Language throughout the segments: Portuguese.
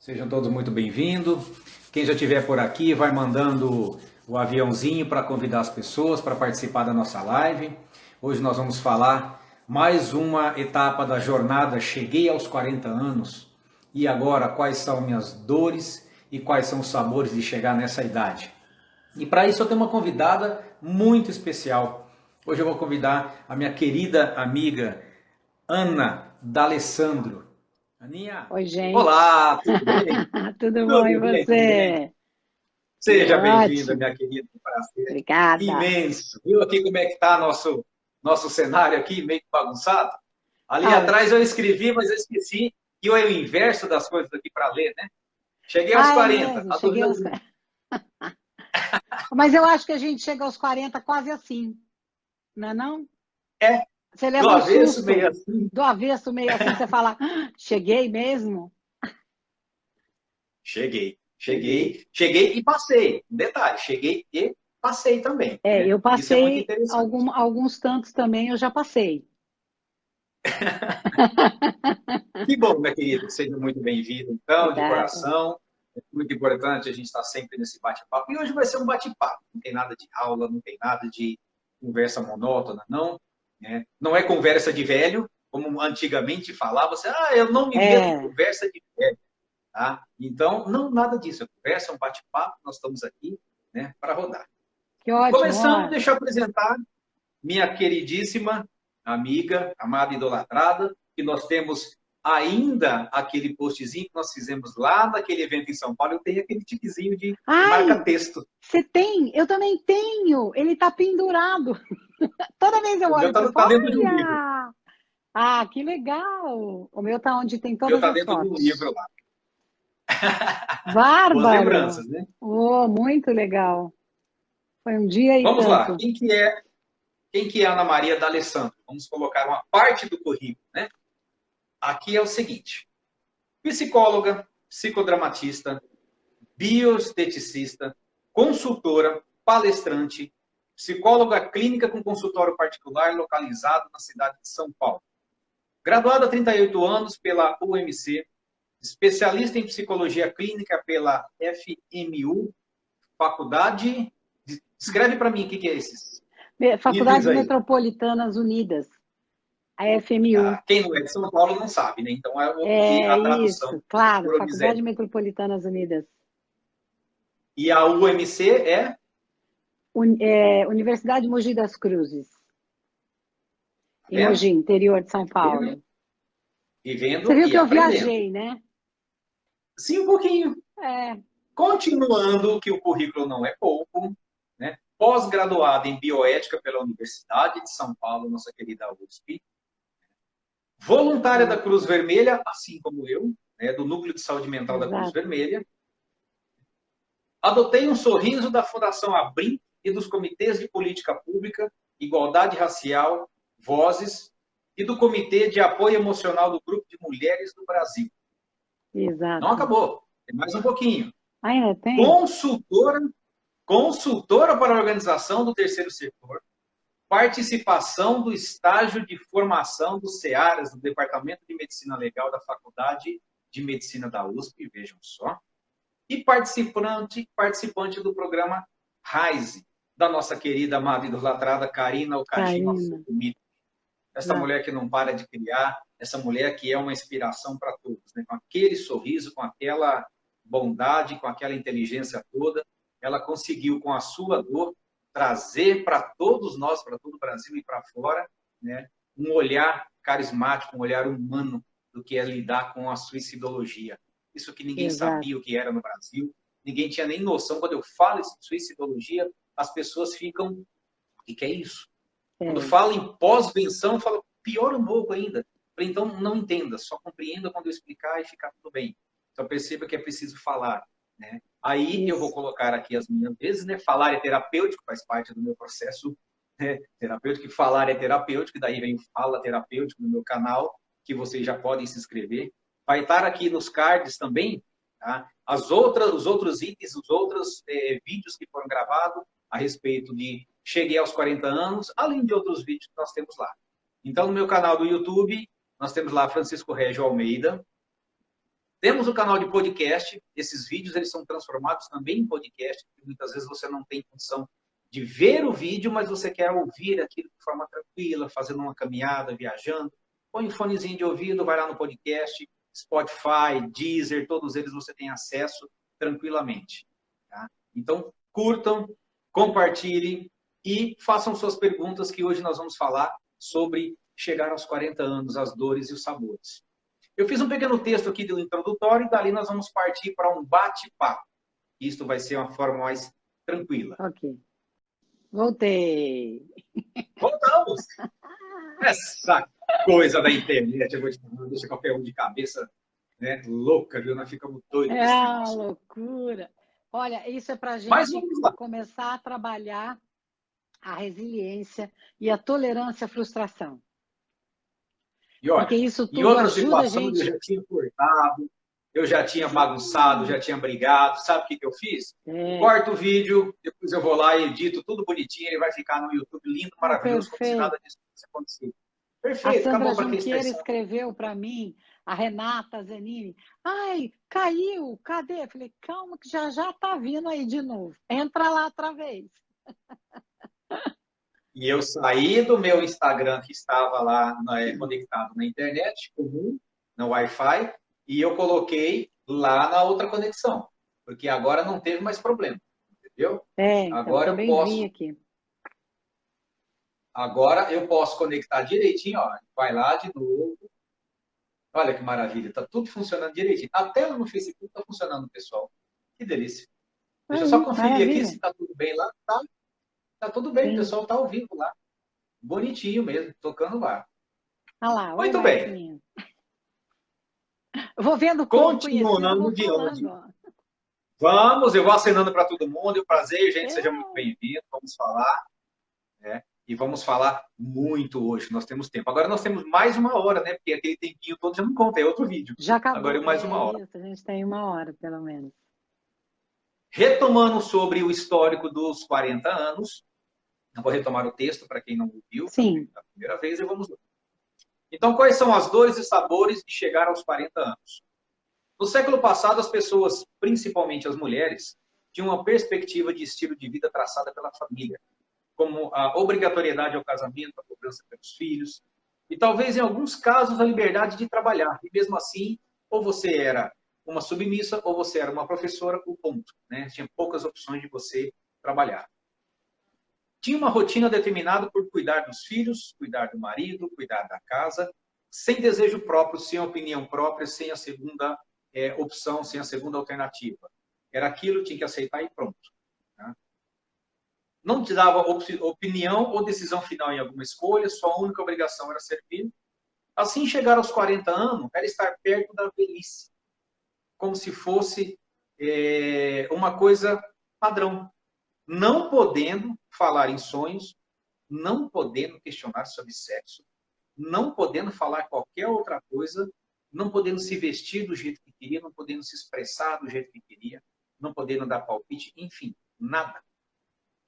Sejam todos muito bem-vindos. Quem já estiver por aqui vai mandando o aviãozinho para convidar as pessoas para participar da nossa live. Hoje nós vamos falar mais uma etapa da jornada Cheguei aos 40 anos. E agora, quais são minhas dores e quais são os sabores de chegar nessa idade? E para isso eu tenho uma convidada muito especial. Hoje eu vou convidar a minha querida amiga Ana D'Alessandro. Aninha, Oi, gente. olá, tudo bem? Tudo bom e Tudo bem, tudo bem. você? Tudo Seja bem-vinda, ótimo. minha querida, um prazer Obrigada. imenso. Viu aqui como é que está nosso cenário aqui, meio bagunçado? Ali Ah, atrás eu escrevi, mas eu esqueci que é o inverso das coisas aqui para ler, né? Cheguei aos é 40, mesmo, cheguei adorando. aos... Mas eu acho que a gente chega aos 40 quase assim, não é não? É, Você do leva um avesso, meio susto, assim. do avesso meio assim, você fala, cheguei mesmo? Cheguei e passei. Um detalhe, cheguei e passei também, É, né? eu Isso é muito passei interessante. alguns tantos também, eu já passei. Que bom, minha querida, seja muito bem-vindo, então, de Obrigada. coração. É muito importante a gente estar sempre nesse bate-papo. E hoje vai ser um bate-papo, não tem nada de aula, não tem nada de conversa monótona, não. Né? Não é conversa de velho, como antigamente falava, você, eu não me meto em É, conversa de velho. Tá? Então, não nada disso, é conversa, é um bate-papo, nós estamos aqui, né, para rodar. que ótimo, Começando, ó. deixa eu apresentar minha queridíssima amiga, amada e idolatrada, que nós temos ainda aquele postzinho que nós fizemos lá naquele evento em São Paulo. Eu tenho aquele tiquezinho de Ai, marca-texto. você tem? Eu também tenho. Ele tá pendurado. Toda vez eu O meu olho para ele e está falo, dentro de um livro. olha! Ah, que legal! O meu tá onde tem O meu todas está as dentro de um livro fotos. lá. Boas Bárbaro! lembranças, né? Oh, muito legal. Foi um dia e Vamos lá. tanto. Quem que é a Ana Maria D'Alessandro? Vamos colocar uma parte do currículo, né? Aqui é o seguinte: psicóloga, psicodramatista, bioesteticista, consultora, palestrante, psicóloga clínica com consultório particular localizado na cidade de São Paulo. Graduada há 38 anos pela UMC, especialista em psicologia clínica pela FMU, faculdade. Escreve para mim o que é esses itens Faculdades aí. Metropolitanas Unidas, a FMU. Quem não é de São Paulo não sabe, né? Então eu vou pedir É a tradução isso, claro, por Faculdade obséquio. Metropolitanas Unidas. E a UMC é, Universidade Mogi das Cruzes, tá em vendo? Mogi, interior de São Vivendo, Paulo. Você vivendo viu e que eu aprendendo. viajei, né? Sim, um pouquinho. É, Continuando, que o currículo não é pouco, né? Pós-graduada em bioética pela Universidade de São Paulo, nossa querida USP. Voluntária da Cruz Vermelha, assim como eu, né? Do Núcleo de Saúde Mental da Cruz exato, Vermelha. Adotei um sorriso da Fundação Abrim e dos comitês de política pública, igualdade racial, vozes, e do Comitê de Apoio Emocional do Grupo de Mulheres do Brasil. Não exato. acabou, tem mais um pouquinho. Ainda tem? Consultora, consultora para a organização do terceiro setor, participação do estágio de formação do CEARAS, do Departamento de Medicina Legal da Faculdade de Medicina da USP, vejam só, e participante do programa RISE, da nossa querida, amada e idolatrada Karina Okajima Karina. Fukumita. Essa Exato. mulher que não para de criar, essa mulher que é uma inspiração para todos, né? Com aquele sorriso, com aquela bondade, com aquela inteligência toda, ela conseguiu, com a sua dor, trazer para todos nós, para todo o Brasil e para fora, né? Um olhar carismático, um olhar humano do que é lidar com a suicidologia. Isso que ninguém Exato. sabia o que era no Brasil, ninguém tinha nem noção. Quando eu falo em suicidologia, as pessoas ficam, o que é isso? Quando É, fala em pós-venção, fala pior um pouco ainda. Então, não entenda, só compreenda quando eu explicar e ficar tudo bem. Só perceba que é preciso falar. Né? Aí eu vou isso. colocar aqui as minhas vezes, né? Falar é terapêutico, faz parte do meu processo, né? Terapêutico, e falar é terapêutico, e daí vem o Fala Terapêutico no meu canal, que vocês já podem se inscrever. Vai estar aqui nos cards também, tá? Os outros itens, os outros vídeos que foram gravados a respeito de cheguei aos 40 anos, além de outros vídeos que nós temos lá. Então, no meu canal do YouTube, nós temos lá Francisco Régio Almeida. Temos o canal de podcast. Esses vídeos eles são transformados também em podcast. Muitas vezes você não tem condição de ver o vídeo, mas você quer ouvir aquilo de forma tranquila, fazendo uma caminhada, viajando. Põe um fonezinho de ouvido, vai lá no podcast, Spotify, Deezer, todos eles você tem acesso tranquilamente. Tá? Então, curtam, compartilhem e façam suas perguntas, que hoje nós vamos falar sobre chegar aos 40 anos, as dores e os sabores. Eu fiz um pequeno texto aqui do introdutório e dali nós vamos partir para um bate-papo. Isto vai ser uma forma mais tranquila. Ok. Voltei. Voltamos! Essa coisa da internet, eu vou te falar, deixa qualquer um de cabeça, né, louca, viu? Nós ficamos doidos. É uma loucura. Olha, isso é para a Mas gente vamos lá. começar a trabalhar a resiliência e a tolerância à frustração. E olha, Porque isso em tudo outra ajuda a situação gente. eu já tinha cortado, eu já tinha bagunçado, já tinha brigado. Sabe o que eu fiz? Corto o vídeo, depois eu vou lá e edito tudo bonitinho, ele vai ficar no YouTube lindo, maravilhoso, como se nada disso acontecesse. Perfeito, A Sandra acabou para quem Junqueira está. escreveu para mim, a Renata Zanini, ai, caiu, cadê? Eu falei, calma que já está vindo aí de novo. Entra lá outra vez. E eu saí do meu Instagram, que estava lá conectado na internet, comum, no Wi-Fi, e eu coloquei lá na outra conexão, porque agora não teve mais problema, entendeu? Então, Agora também eu posso, vi aqui. agora eu posso conectar direitinho, ó, vai lá de novo. Olha que maravilha, está tudo funcionando direitinho. A tela no Facebook está funcionando, pessoal. Que delícia. Deixa eu só conferir maravilha. aqui se está tudo bem lá. Tá tudo bem, o pessoal está ao vivo lá. Bonitinho mesmo, tocando lá. Olha lá, Muito bem. Eu vou vendo como conhecer, eu vou diante. falando. Vamos, eu vou acenando para todo mundo. É um prazer, gente, seja muito bem-vindo. Vamos falar, né? E vamos falar muito hoje. Nós temos tempo. Agora nós temos mais uma hora, né? Porque aquele tempinho todo já não conta, é outro vídeo. Já acabou. Agora é mais uma hora. Isso, a gente tem uma hora, pelo menos. Retomando sobre o histórico dos 40 anos, eu vou retomar o texto para quem não ouviu pela primeira vez e vamos lá. Então, quais são as dores e sabores de chegar aos 40 anos? No século passado, as pessoas, principalmente as mulheres, tinham uma perspectiva de estilo de vida traçada pela família, como a obrigatoriedade ao casamento, a cobrança pelos filhos, e talvez, em alguns casos, a liberdade de trabalhar. E mesmo assim, ou você era uma submissa, ou você era uma professora, o ponto. Né? Tinha poucas opções de você trabalhar. Tinha uma rotina determinada por cuidar dos filhos, cuidar do marido, cuidar da casa, sem desejo próprio, sem opinião própria, sem a segunda opção, sem a segunda alternativa. Era aquilo, tinha que aceitar e pronto. Tá? Não te dava opinião ou decisão final em alguma escolha, sua única obrigação era servir. Assim, chegar aos 40 anos era estar perto da velhice, como se fosse uma coisa padrão. Não podendo falar em sonhos, não podendo questionar sobre sexo, não podendo falar qualquer outra coisa, não podendo se vestir do jeito que queria, não podendo se expressar do jeito que queria, não podendo dar palpite, enfim, nada.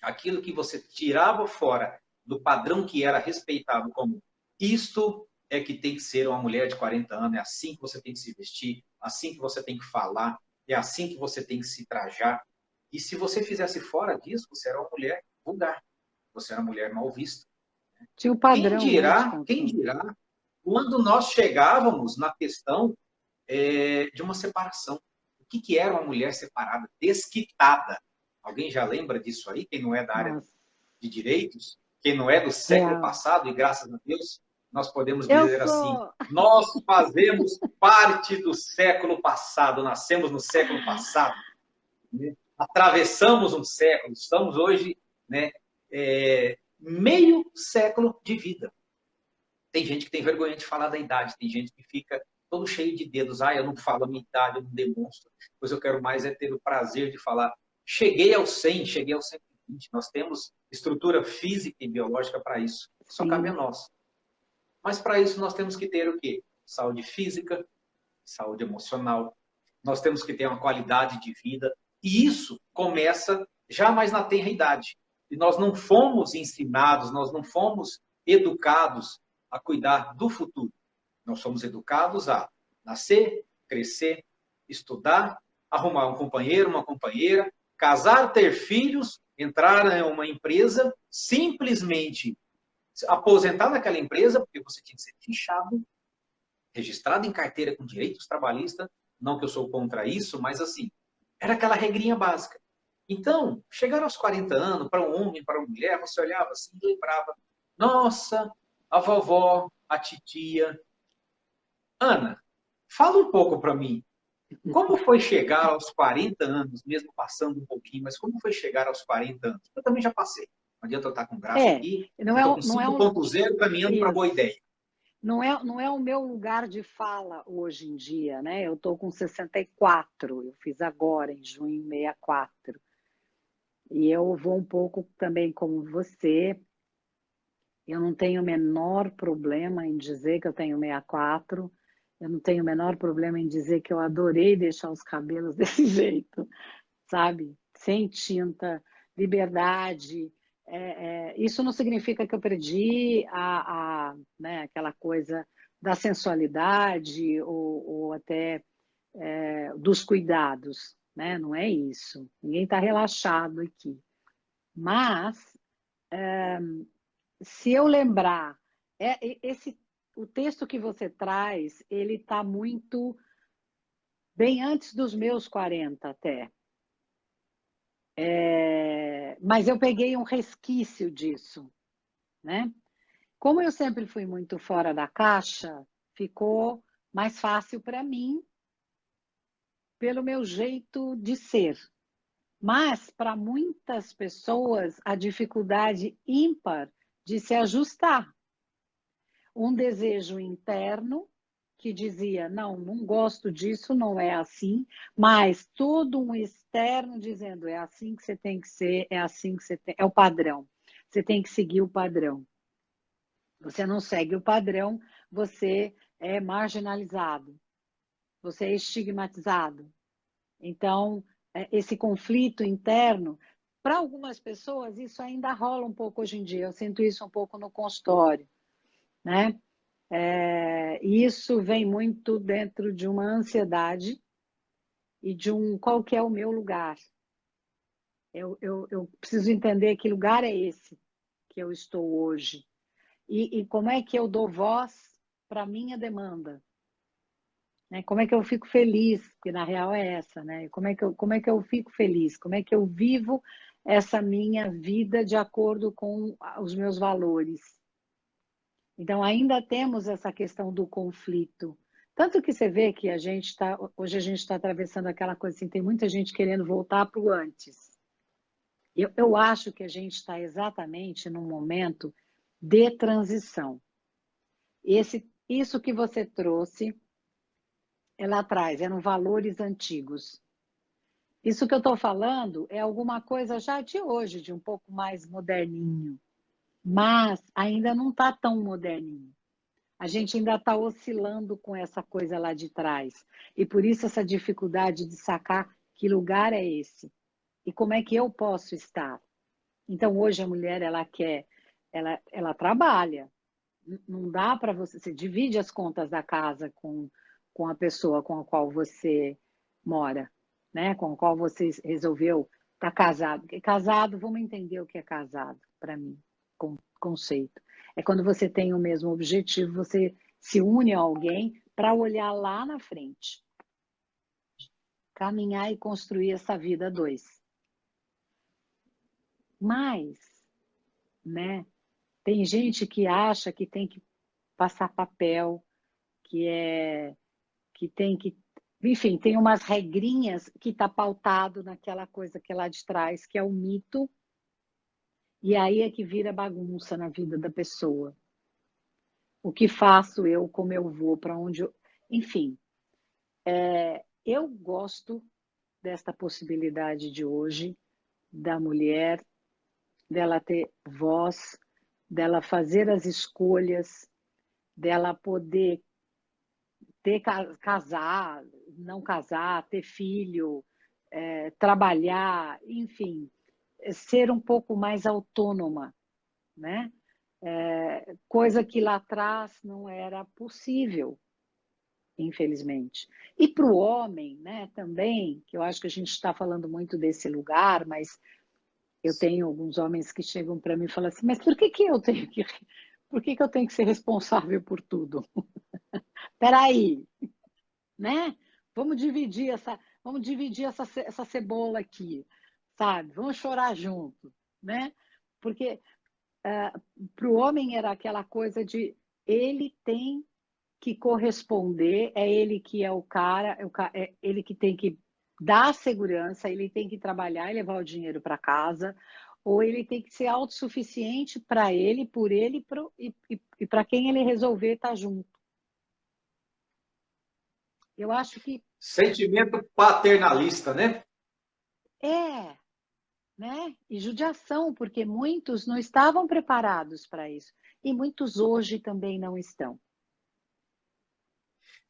Aquilo que você tirava fora do padrão que era respeitado como isto é que tem que ser uma mulher de 40 anos, é assim que você tem que se vestir, assim que você tem que falar, é assim que você tem que se trajar. E se você fizesse fora disso, você era uma mulher vulgar, você era uma mulher mal vista. Tinha o padrão. Quem dirá, quando nós chegávamos na questão de uma separação. O que era uma mulher separada? Desquitada. Alguém já lembra disso aí? Quem não é da área de direitos? Quem não é do século passado? E graças a Deus, nós podemos dizer assim, nós fazemos parte do século passado, nascemos no século passado, né? Atravessamos um século, estamos hoje, né, meio século de vida. Tem gente que tem vergonha de falar da idade, tem gente que fica todo cheio de dedos. Eu não falo a minha idade, eu não demonstro, pois eu quero mais é ter o prazer de falar. Cheguei aos 100, cheguei aos 120. Nós temos estrutura física e biológica para isso. Só cabe a nós. Mas para isso nós temos que ter o quê? Saúde física, saúde emocional. Nós temos que ter uma qualidade de vida. E isso começa já mais na tenra idade. E nós não fomos ensinados, nós não fomos educados a cuidar do futuro. Nós somos educados a nascer, crescer, estudar, arrumar um companheiro, uma companheira, casar, ter filhos, entrar em uma empresa, simplesmente aposentar naquela empresa, porque você tinha que ser fichado, registrado em carteira com direitos trabalhistas, não que eu sou contra isso, mas assim, era aquela regrinha básica. Então, chegar aos 40 anos, para um homem, para uma mulher, você olhava assim e lembrava, nossa, a vovó, a titia. Ana, fala um pouco para mim, como foi chegar aos 40 anos, mesmo passando um pouquinho, mas como foi chegar aos 40 anos? Eu também já passei. Não adianta eu estar com graça aqui, Não eu é, estou com não é 5.0 caminhando para boa ideia. não é o meu lugar de fala hoje em dia, né? Eu estou com 64, eu fiz agora, em junho, 64. E eu vou um pouco também como você. Eu não tenho o menor problema em dizer que eu tenho 64. Eu não tenho o menor problema em dizer que eu adorei deixar os cabelos desse jeito, sabe? Sem tinta, liberdade. Isso não significa que eu perdi né, aquela coisa da sensualidade ou até dos cuidados, né? Não é isso. Ninguém está relaxado aqui. Mas se eu lembrar, o texto que você traz, ele está muito bem antes dos meus 40 até. Mas eu peguei um resquício disso, né? Como eu sempre fui muito fora da caixa, ficou mais fácil para mim pelo meu jeito de ser. Mas para muitas pessoas a dificuldade ímpar de se ajustar. Um desejo interno que dizia, não gosto disso, não é assim, mas todo um externo dizendo, é assim que você tem que ser, é assim que você tem, é o padrão. Você tem que seguir o padrão. Você não segue o padrão, você é marginalizado, você é estigmatizado. Então, esse conflito interno, para algumas pessoas, isso ainda rola um pouco hoje em dia. Eu sinto isso um pouco no consultório, né? E isso vem muito dentro de uma ansiedade e de qual que é o meu lugar. Eu preciso entender que lugar é esse que eu estou hoje. E como é que eu dou voz para a minha demanda. Né? Como é que eu fico feliz? Porque na real é essa, né? Como é que eu fico feliz? Como é que eu vivo essa minha vida de acordo com os meus valores? Então, ainda temos essa questão do conflito. Tanto que você vê que hoje a gente está atravessando aquela coisa assim, tem muita gente querendo voltar para o antes. Eu acho que a gente está exatamente num momento de transição. Isso que você trouxe lá atrás, eram valores antigos. Isso que eu estou falando é alguma coisa já de hoje, de um pouco mais moderninho. Mas ainda não está tão moderninho. A gente ainda está oscilando com essa coisa lá de trás. E por isso essa dificuldade de sacar que lugar é esse. E como é que eu posso estar. Então, hoje a mulher, ela trabalha. Não dá para você divide as contas da casa com a pessoa com a qual você mora, né? Com a qual você resolveu estar casado. Porque casado, vamos entender o que é casado, para mim, conceito. É quando você tem o mesmo objetivo, você se une a alguém para olhar lá na frente, caminhar e construir essa vida a dois. Mas, né? Tem gente que acha que tem que passar papel, que tem que. Enfim, tem umas regrinhas que está pautado naquela coisa que é lá de trás, que é o mito, e aí é que vira bagunça na vida da pessoa. O que faço eu, como eu vou, para onde eu. Enfim, eu gosto desta possibilidade de hoje, da mulher, dela ter voz, dela fazer as escolhas, dela poder casar, não casar, ter filho, trabalhar, enfim, ser um pouco mais autônoma, né? Coisa que lá atrás não era possível. infelizmente. E para o homem, né, também, que eu acho que a gente está falando muito desse lugar, mas eu tenho alguns homens que chegam para mim e falam assim, mas por que eu tenho que ser responsável por tudo? Peraí, né? Vamos dividir essa cebola aqui, sabe? Vamos chorar junto, né? Porque para o homem era aquela coisa de ele tem que corresponder, é ele que é o cara, é ele que tem que dar segurança, ele tem que trabalhar e levar o dinheiro para casa, ou ele tem que ser autossuficiente para ele, por ele e para quem ele resolver estar junto. Eu acho que Sentimento paternalista, né? é, né? E judiação, porque muitos não estavam preparados para isso. E muitos hoje também não estão.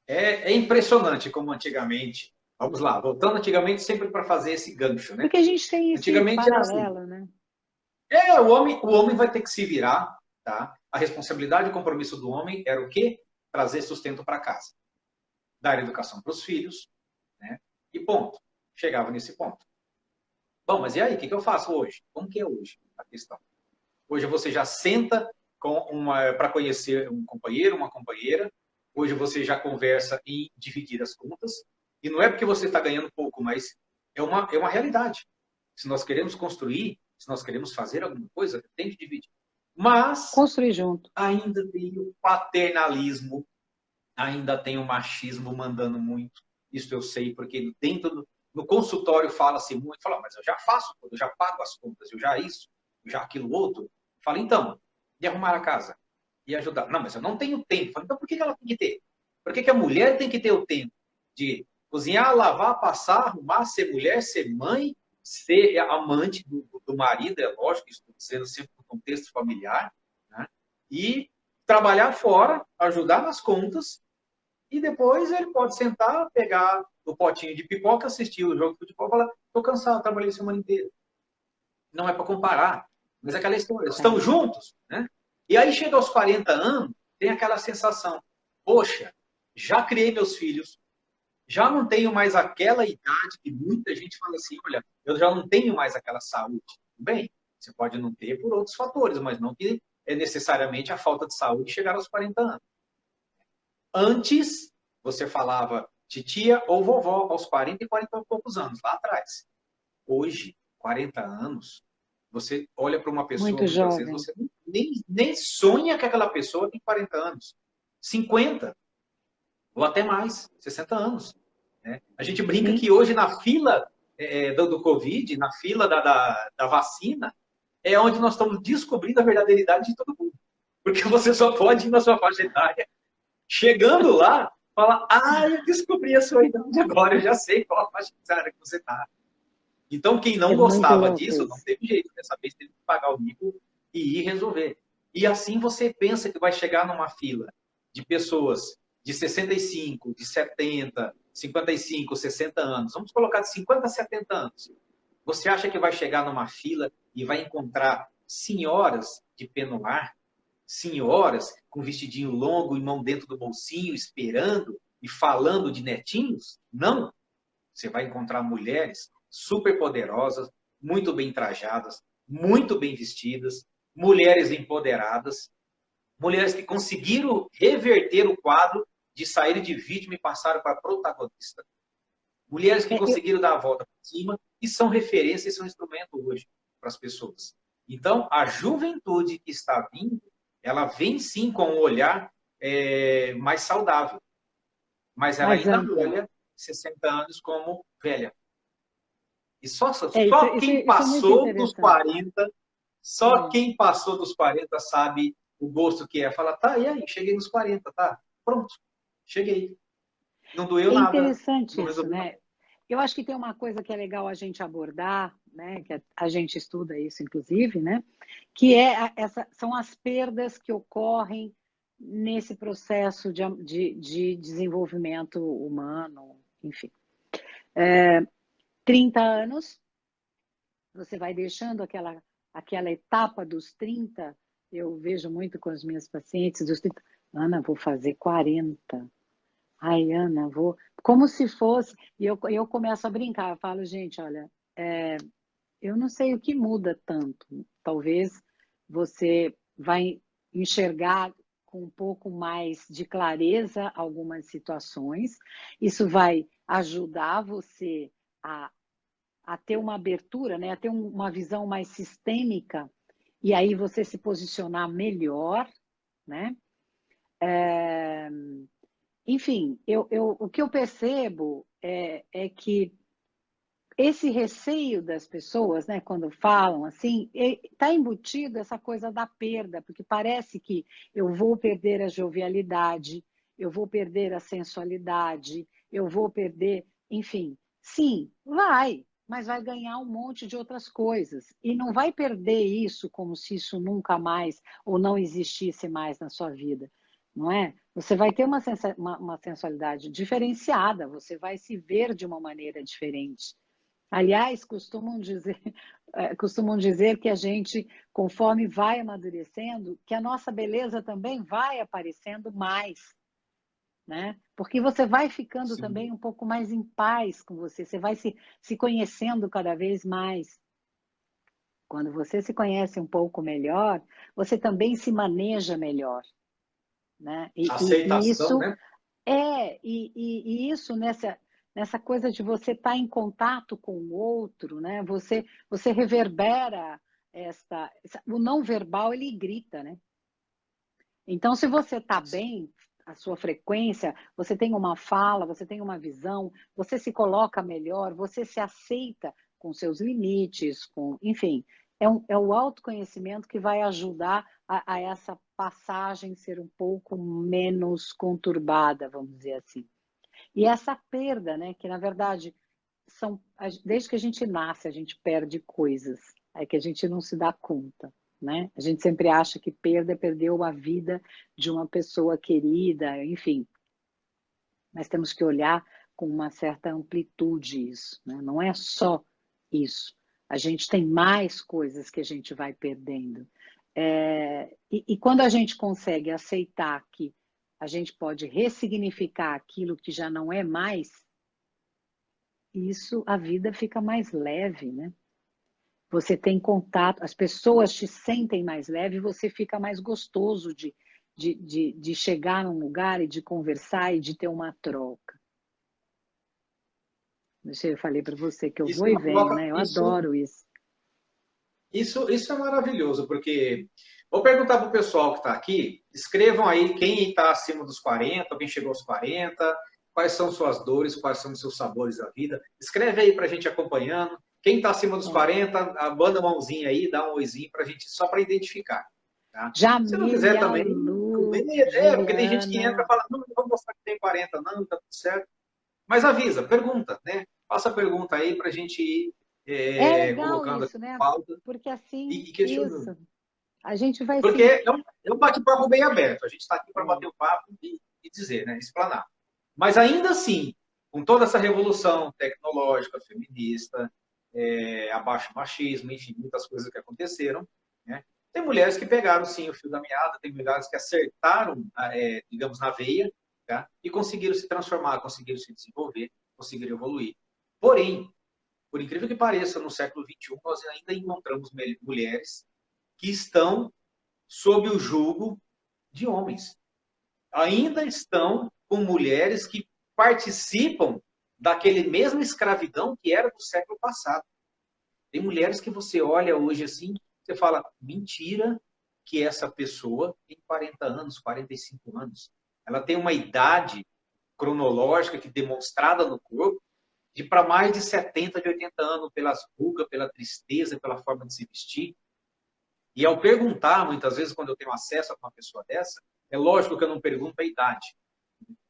É impressionante como antigamente, vamos lá, voltando antigamente sempre para fazer esse gancho, né? Porque a gente tem esse Antigamente era assim, paralelo, né? o homem vai ter que se virar, tá? A responsabilidade e o compromisso do homem era o quê? Trazer sustento para casa, dar educação para os filhos, né? E ponto. Chegava nesse ponto. Bom, mas e aí, o que eu faço hoje? Como que é hoje a questão? Hoje você já senta para conhecer um companheiro, uma companheira. Hoje você já conversa em dividir as contas. E não é porque você está ganhando pouco, mas é uma realidade. Se nós queremos construir, se nós queremos fazer alguma coisa, tem que dividir. Mas Construir junto. ainda tem o paternalismo, ainda tem o machismo mandando muito. Isso eu sei, porque no consultório fala-se muito, fala, mas eu já faço tudo, eu já pago as contas, eu já isso, eu já aquilo outro. Fala, então, e arrumar a casa? E ajudar? Não, mas eu não tenho tempo. Fala, então por que ela tem que ter? Por que a mulher tem que ter o tempo de cozinhar, lavar, passar, arrumar, ser mulher, ser mãe, ser amante do marido, é lógico, isso sendo sempre no contexto familiar, né? E trabalhar fora, ajudar nas contas, e depois ele pode sentar, pegar o potinho de pipoca, assistir o jogo de futebol e falar: estou cansado, trabalhei a semana inteira. Não é para comparar, mas é aquela história. Estão É. juntos, né? E aí chega aos 40 anos, tem aquela sensação: poxa, já criei meus filhos, já não tenho mais aquela idade que muita gente fala assim: olha, eu já não tenho mais aquela saúde. Bem, você pode não ter por outros fatores, mas não que é necessariamente a falta de saúde chegar aos 40 anos. Antes, você falava titia ou vovó aos 40 e 40 e poucos anos, lá atrás. Hoje, 40 anos, você olha para uma pessoa, Muito muitas vezes, jovem. você nem sonha que aquela pessoa tem 40 anos. 50, ou até mais, 60 anos. Né? A gente brinca Sim. que hoje, na fila do Covid, na fila da vacina, é onde nós estamos descobrindo a verdadeira idade de todo mundo. Porque você só pode ir na sua faixa etária. Chegando lá, fala: ah, eu descobri a sua idade agora, eu já sei qual a faixa etária que você está. Então, quem não É muito gostava louco disso, não isso. teve jeito. Dessa vez teve que pagar o mico e ir resolver. E assim você pensa que vai chegar numa fila de pessoas de 65, de 70, 55, 60 anos. Vamos colocar de 50 a 70 anos. Você acha que vai chegar numa fila e vai encontrar senhoras de penoar, senhoras com vestidinho longo e mão dentro do bolsinho, esperando e falando de netinhos? Não. Você vai encontrar mulheres super poderosas, muito bem trajadas, muito bem vestidas, mulheres empoderadas, mulheres que conseguiram reverter o quadro de sair de vítima e passaram para protagonista. Mulheres que É, eu, conseguiram dar a volta por cima e são referência e são instrumento hoje para as pessoas. Então, a juventude que está vindo, ela vem sim com um olhar mais saudável, mas ela mais ainda ampla. olha 60 anos como velha. E só, É, isso, só isso, quem isso é muito passou dos interessante. 40, só É. quem passou dos 40 sabe o gosto que é. Fala, tá, e aí? Cheguei nos 40, tá? Pronto, cheguei. Não doeu É nada, interessante não isso, resolveu nada. né? Eu acho que tem uma coisa que é legal a gente abordar, né? Que a gente estuda isso, inclusive, né? Que são as perdas que ocorrem nesse processo de desenvolvimento humano, enfim. 30 anos, você vai deixando aquela etapa dos 30. Eu vejo muito com as minhas pacientes dos 30. Ana, vou fazer 40. Ai, Ana, vou. Como se fosse. E eu começo a brincar. Eu falo, gente, olha, eu não sei o que muda tanto. Talvez você vai enxergar com um pouco mais de clareza algumas situações. Isso vai ajudar você a, a ter uma abertura, né? A ter uma visão mais sistêmica e aí você se posicionar melhor, né? Enfim, o que eu percebo é que esse receio das pessoas, né, quando falam assim, está embutido essa coisa da perda, porque parece que eu vou perder a jovialidade, eu vou perder a sensualidade, eu vou perder, enfim. Sim, vai, mas vai ganhar um monte de outras coisas. E não vai perder isso como se isso nunca mais ou não existisse mais na sua vida, não é? Você vai ter uma sensualidade diferenciada, você vai se ver de uma maneira diferente. Aliás, costumam dizer que a gente, conforme vai amadurecendo, que a nossa beleza também vai aparecendo mais, né? Porque você vai ficando Sim, também um pouco mais em paz com você, você vai se conhecendo cada vez mais. Quando você se conhece um pouco melhor, você também se maneja melhor, né? E aceitação, isso né? e isso nessa coisa de você estar em contato com o outro, né? Você reverbera o não verbal ele grita, né? Então, se você está bem, a sua frequência, você tem uma fala, você tem uma visão, você se coloca melhor, você se aceita com seus limites, enfim, é o autoconhecimento que vai ajudar a essa passagem ser um pouco menos conturbada, vamos dizer assim. E essa perda, né, que na verdade desde que a gente nasce, a gente perde coisas, é que a gente não se dá conta, né? A gente sempre acha que perda é perder a vida de uma pessoa querida, enfim, mas temos que olhar com uma certa amplitude isso, né? Não é só isso. A gente tem mais coisas que a gente vai perdendo. E quando a gente consegue aceitar que a gente pode ressignificar aquilo que já não é mais, isso a vida fica mais leve, né? Você tem contato, as pessoas te sentem mais leve, você fica mais gostoso de chegar num lugar e de conversar e de ter uma troca. Eu falei para você que eu Isso vou é e uma venho, coloca, né? Eu adoro isso. isso é maravilhoso, porque vou perguntar para o pessoal que está aqui, escrevam aí quem está acima dos 40, quem chegou aos 40, quais são suas dores, quais são os seus sabores da vida. Escreve aí para a gente acompanhando. Quem está acima dos É. 40, manda a mãozinha aí, dá um oizinho para a gente, só para identificar. Tá? Se não quiser Jamília, também, Lu, porque tem gente que entra e Juliana. fala, não vou mostrar que tem 40, não, tá tudo certo. Mas avisa, pergunta, né? Faça a pergunta aí para a gente ir É legal colocando aqui isso, né? em pauta Porque assim, e questionando. isso, a gente vai Porque se. é um bate-papo bem aberto. A gente está aqui para É, bater o papo e dizer, né? Explanar. Mas ainda assim, com toda essa revolução tecnológica, feminista, abaixo o machismo, enfim, muitas coisas que aconteceram, né? Tem mulheres que pegaram, sim, o fio da meada, tem mulheres que acertaram, digamos, na veia, tá? E conseguiram se transformar, conseguiram se desenvolver, conseguiram evoluir. Porém, por incrível que pareça, no século XXI, nós ainda encontramos mulheres que estão sob o jugo de homens. Ainda estão com mulheres que participam daquele mesmo escravidão que era do século passado. Tem mulheres que você olha hoje assim, você fala, mentira que essa pessoa tem 40 anos, 45 anos. Ela tem uma idade cronológica que demonstrada no corpo de para mais de 70, de 80 anos, pelas rugas, pela tristeza, pela forma de se vestir. E ao perguntar, muitas vezes, quando eu tenho acesso a uma pessoa dessa, é lógico que eu não pergunto a idade.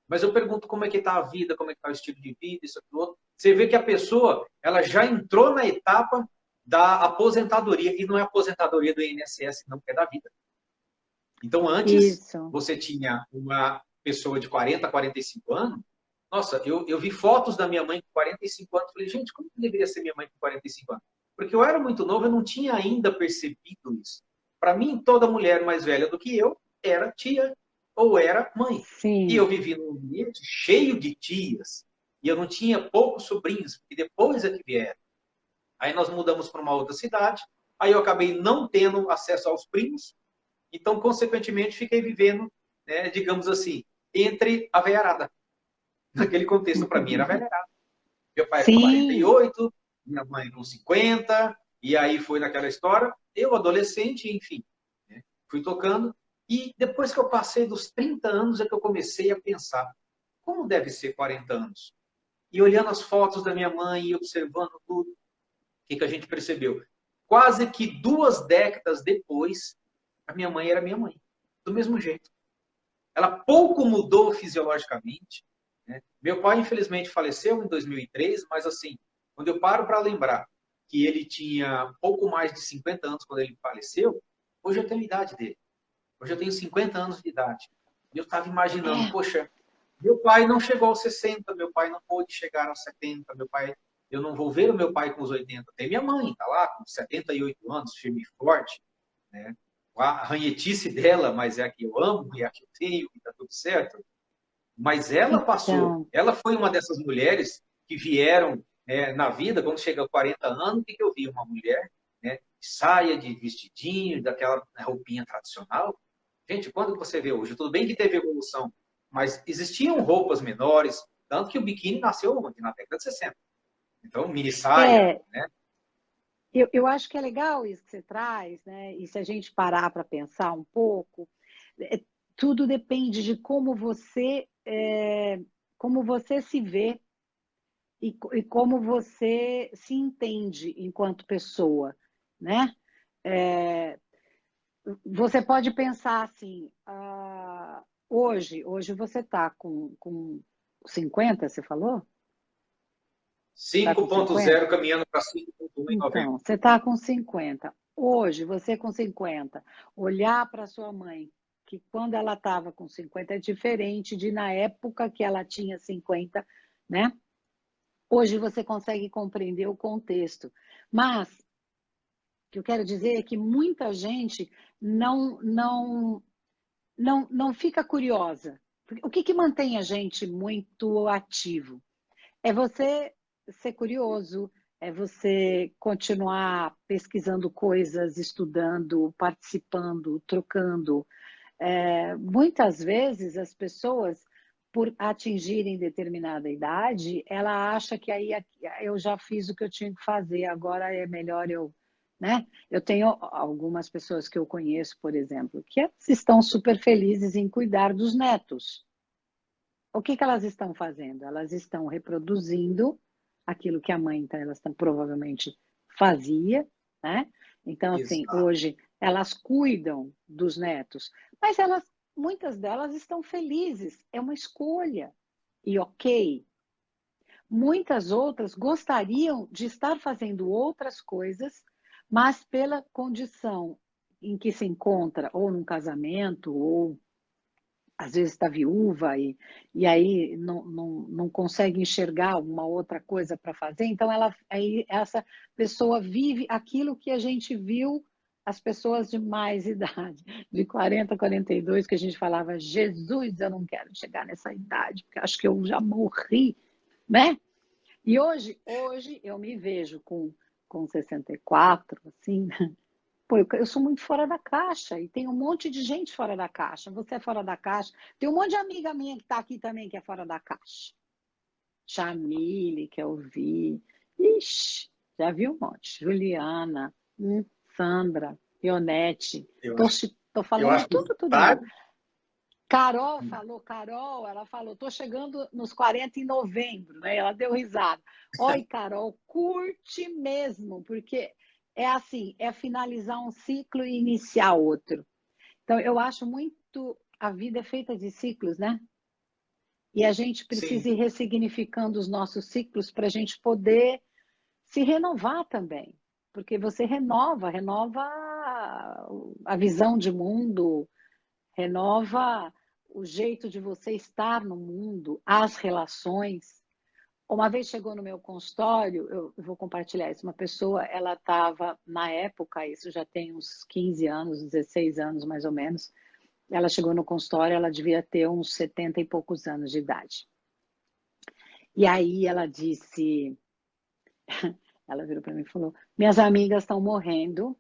Mas eu pergunto como é que está a vida, como é que está o estilo de vida, isso aqui, outro. Você vê que a pessoa ela já entrou na etapa da aposentadoria, e não é a aposentadoria do INSS, não, que é da vida. Então, antes, isso. você tinha uma pessoa de 40, 45 anos. Nossa, eu vi fotos da minha mãe com 45 anos. Falei, gente, como que deveria ser minha mãe com 45 anos? Porque eu era muito novo, eu não tinha ainda percebido isso. Para mim, toda mulher mais velha do que eu era tia. ou era mãe. E eu sim. vivi num ambiente cheio de tias, e eu não tinha poucos sobrinhos, porque depois é que vieram. Aí nós mudamos para uma outra cidade, aí eu acabei não tendo acesso aos primos, então, consequentemente, fiquei vivendo, né, digamos assim, entre a veiarada. Naquele contexto, para mim, era a veiarada. Meu pai com Sim, 48, minha mãe com 50, e aí foi naquela história. Eu, adolescente, enfim, né, fui tocando. E depois que eu passei dos 30 anos, é que eu comecei a pensar, como deve ser 40 anos? E olhando as fotos da minha mãe e observando tudo, o que, que a gente percebeu? Quase que 2 décadas depois, a minha mãe era minha mãe, do mesmo jeito. Ela pouco mudou fisiologicamente. Né? Meu pai, infelizmente, faleceu em 2003, mas assim, quando eu paro para lembrar que ele tinha pouco mais de 50 anos quando ele faleceu, hoje eu tenho a idade dele. Hoje eu tenho 50 anos de idade. E eu estava imaginando, é, poxa, meu pai não chegou aos 60, meu pai não pôde chegar aos 70, meu pai, eu não vou ver o meu pai com os 80. Tem minha mãe, tá lá com 78 anos, firme e forte, né? A ranhetice dela, mas é a que eu amo e é a que eu tenho, e tá tudo certo. Mas ela passou, então, ela foi uma dessas mulheres que vieram, na vida, quando chega a 40 anos, o que, que eu vi? Uma mulher, né, de saia, de vestidinho, daquela roupinha tradicional. Gente, quando você vê hoje, tudo bem que teve evolução, mas existiam roupas menores, tanto que o biquíni nasceu onde? Na década de 60. Então, mini saia, é, né? eu acho que é legal isso que você traz, né? E se a gente parar para pensar um pouco, é, tudo depende de como você se vê e como você se entende enquanto pessoa, né? É, você pode pensar assim, hoje você está com 50, você falou? Está com 50? 5.0 caminhando para 5.1 em novembro. Então, você está com 50. Hoje, você com 50, olhar para sua mãe, que quando ela estava com 50 é diferente de na época que ela tinha 50, né? Hoje você consegue compreender o contexto. Mas o que eu quero dizer é que muita gente não fica curiosa. O que mantém a gente muito ativo? É você ser curioso, é você continuar pesquisando coisas, estudando, participando, trocando. Muitas vezes as pessoas, por atingirem determinada idade, ela acha que aí eu já fiz o que eu tinha que fazer, agora é melhor eu, né? Eu tenho algumas pessoas que eu conheço, por exemplo, que elas estão super felizes em cuidar dos netos. O que elas estão fazendo? Elas estão reproduzindo aquilo que a mãe, então, elas estão, provavelmente fazia, né? Então, assim, Exato. hoje elas cuidam dos netos, mas muitas delas estão felizes, é uma escolha, e ok. Muitas outras gostariam de estar fazendo outras coisas, mas pela condição em que se encontra, ou num casamento, ou às vezes está viúva e aí não consegue enxergar uma outra coisa para fazer, então aí essa pessoa vive aquilo que a gente viu as pessoas de mais idade, de 40, 42, que a gente falava, Jesus, eu não quero chegar nessa idade, porque acho que eu já morri, né? E hoje eu me vejo com 64, assim, pô, eu sou muito fora da caixa e tem um monte de gente fora da caixa. Você é fora da caixa. Tem um monte de amiga minha que está aqui também que é fora da caixa. Chamile, que eu vi. Ixi, já vi um monte. Juliana, Sandra, Ionete. Eu, Tô eu falando acho que tudo mesmo. tarde. Carol, ela falou, tô chegando nos 40 em novembro, né? Ela deu risada. Oi, Carol, curte mesmo, porque é assim, é finalizar um ciclo e iniciar outro. Então, eu acho muito, a vida é feita de ciclos, né? E a gente precisa Sim, ir ressignificando os nossos ciclos para a gente poder se renovar também. Porque você renova a visão de mundo, renova o jeito de você estar no mundo, as relações. Uma vez chegou no meu consultório, eu vou compartilhar isso, uma pessoa, ela estava, na época, isso já tem uns 15 anos, 16 anos mais ou menos, Ela chegou no consultório, ela devia ter uns 70 e poucos anos de idade. E aí ela disse, ela virou para mim e falou: minhas amigas estão morrendo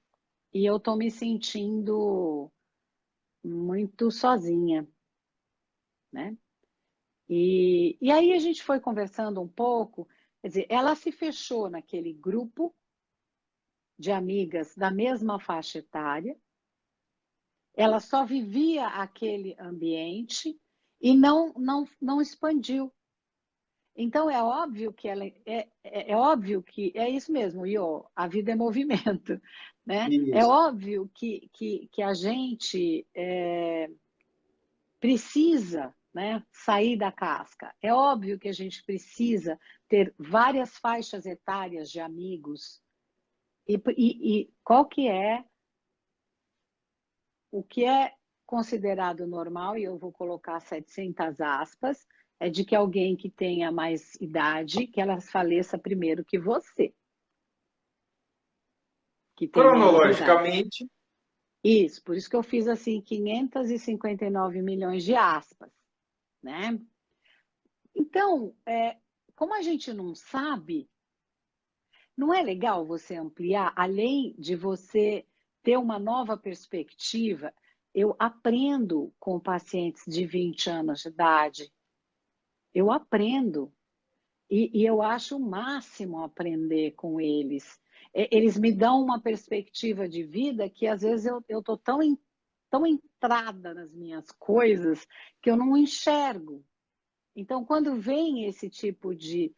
e eu estou me sentindo muito sozinha, né? E aí a gente foi conversando um pouco, quer dizer, ela se fechou naquele grupo de amigas da mesma faixa etária, ela só vivia aquele ambiente e não expandiu. Então é óbvio que é óbvio que é isso mesmo, Iô, a vida é movimento, né? É Isso. óbvio que a gente precisa, né, sair da casca. É óbvio que a gente precisa ter várias faixas etárias de amigos. E qual que é o que é considerado normal, e eu vou colocar 700 aspas, é de que alguém que tenha mais idade, que ela faleça primeiro que você, que tem menos idade. Cronologicamente, Isso, por isso que eu fiz assim 559 milhões de aspas, né? Então, como a gente não sabe, não é legal você ampliar, além de você ter uma nova perspectiva? Eu aprendo com pacientes de 20 anos de idade, eu aprendo. E eu acho o máximo aprender com eles. Eles me dão uma perspectiva de vida que às vezes eu estou tão entrada nas minhas coisas que eu não enxergo. Então, quando vem esse tipo de.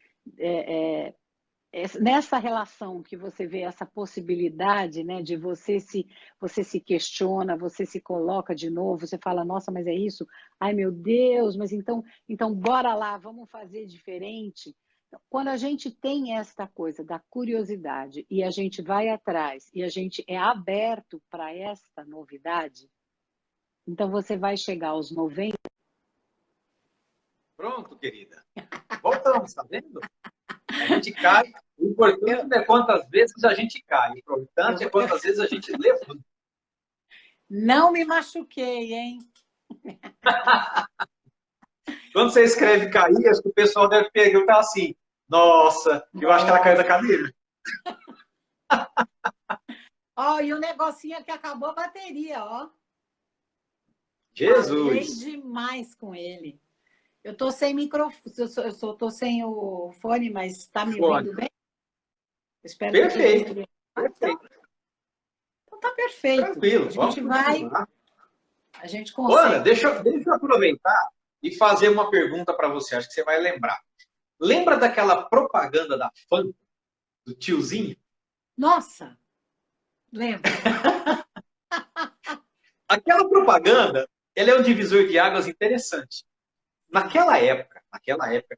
Nessa relação que você vê essa possibilidade, né, de você se questiona, você se coloca de novo, você fala, nossa, mas é isso? Ai, meu Deus, mas então bora lá, vamos fazer diferente. Quando a gente tem esta coisa da curiosidade e a gente vai atrás e a gente é aberto para esta novidade, então você vai chegar aos 90. pronto, querida. Voltamos, tá vendo? A gente cai. O importante Eu, não é quantas vezes a gente cai. O importante é eu quantas vezes a gente levanta. não me machuquei, hein? Quando você escreve cair, acho que o pessoal deve perguntar assim: nossa, eu acho que ela caiu da Nossa. cadeira. Ó, e o negocinho que acabou a bateria, ó. Falei Jesus! demais com ele. Eu tô sem microfone, tô sem o fone, mas está me Fone. ouvindo bem? Espero que todo Perfeito, mundo. Ah, perfeito. então tá perfeito. Tranquilo, vamos continuar. A gente Ana, consegue. deixa eu aproveitar e fazer uma pergunta para você, acho que você vai lembrar. Lembra daquela propaganda da Fanta, do tiozinho? Nossa, lembro. Aquela propaganda, ela é um divisor de águas interessante. Naquela época,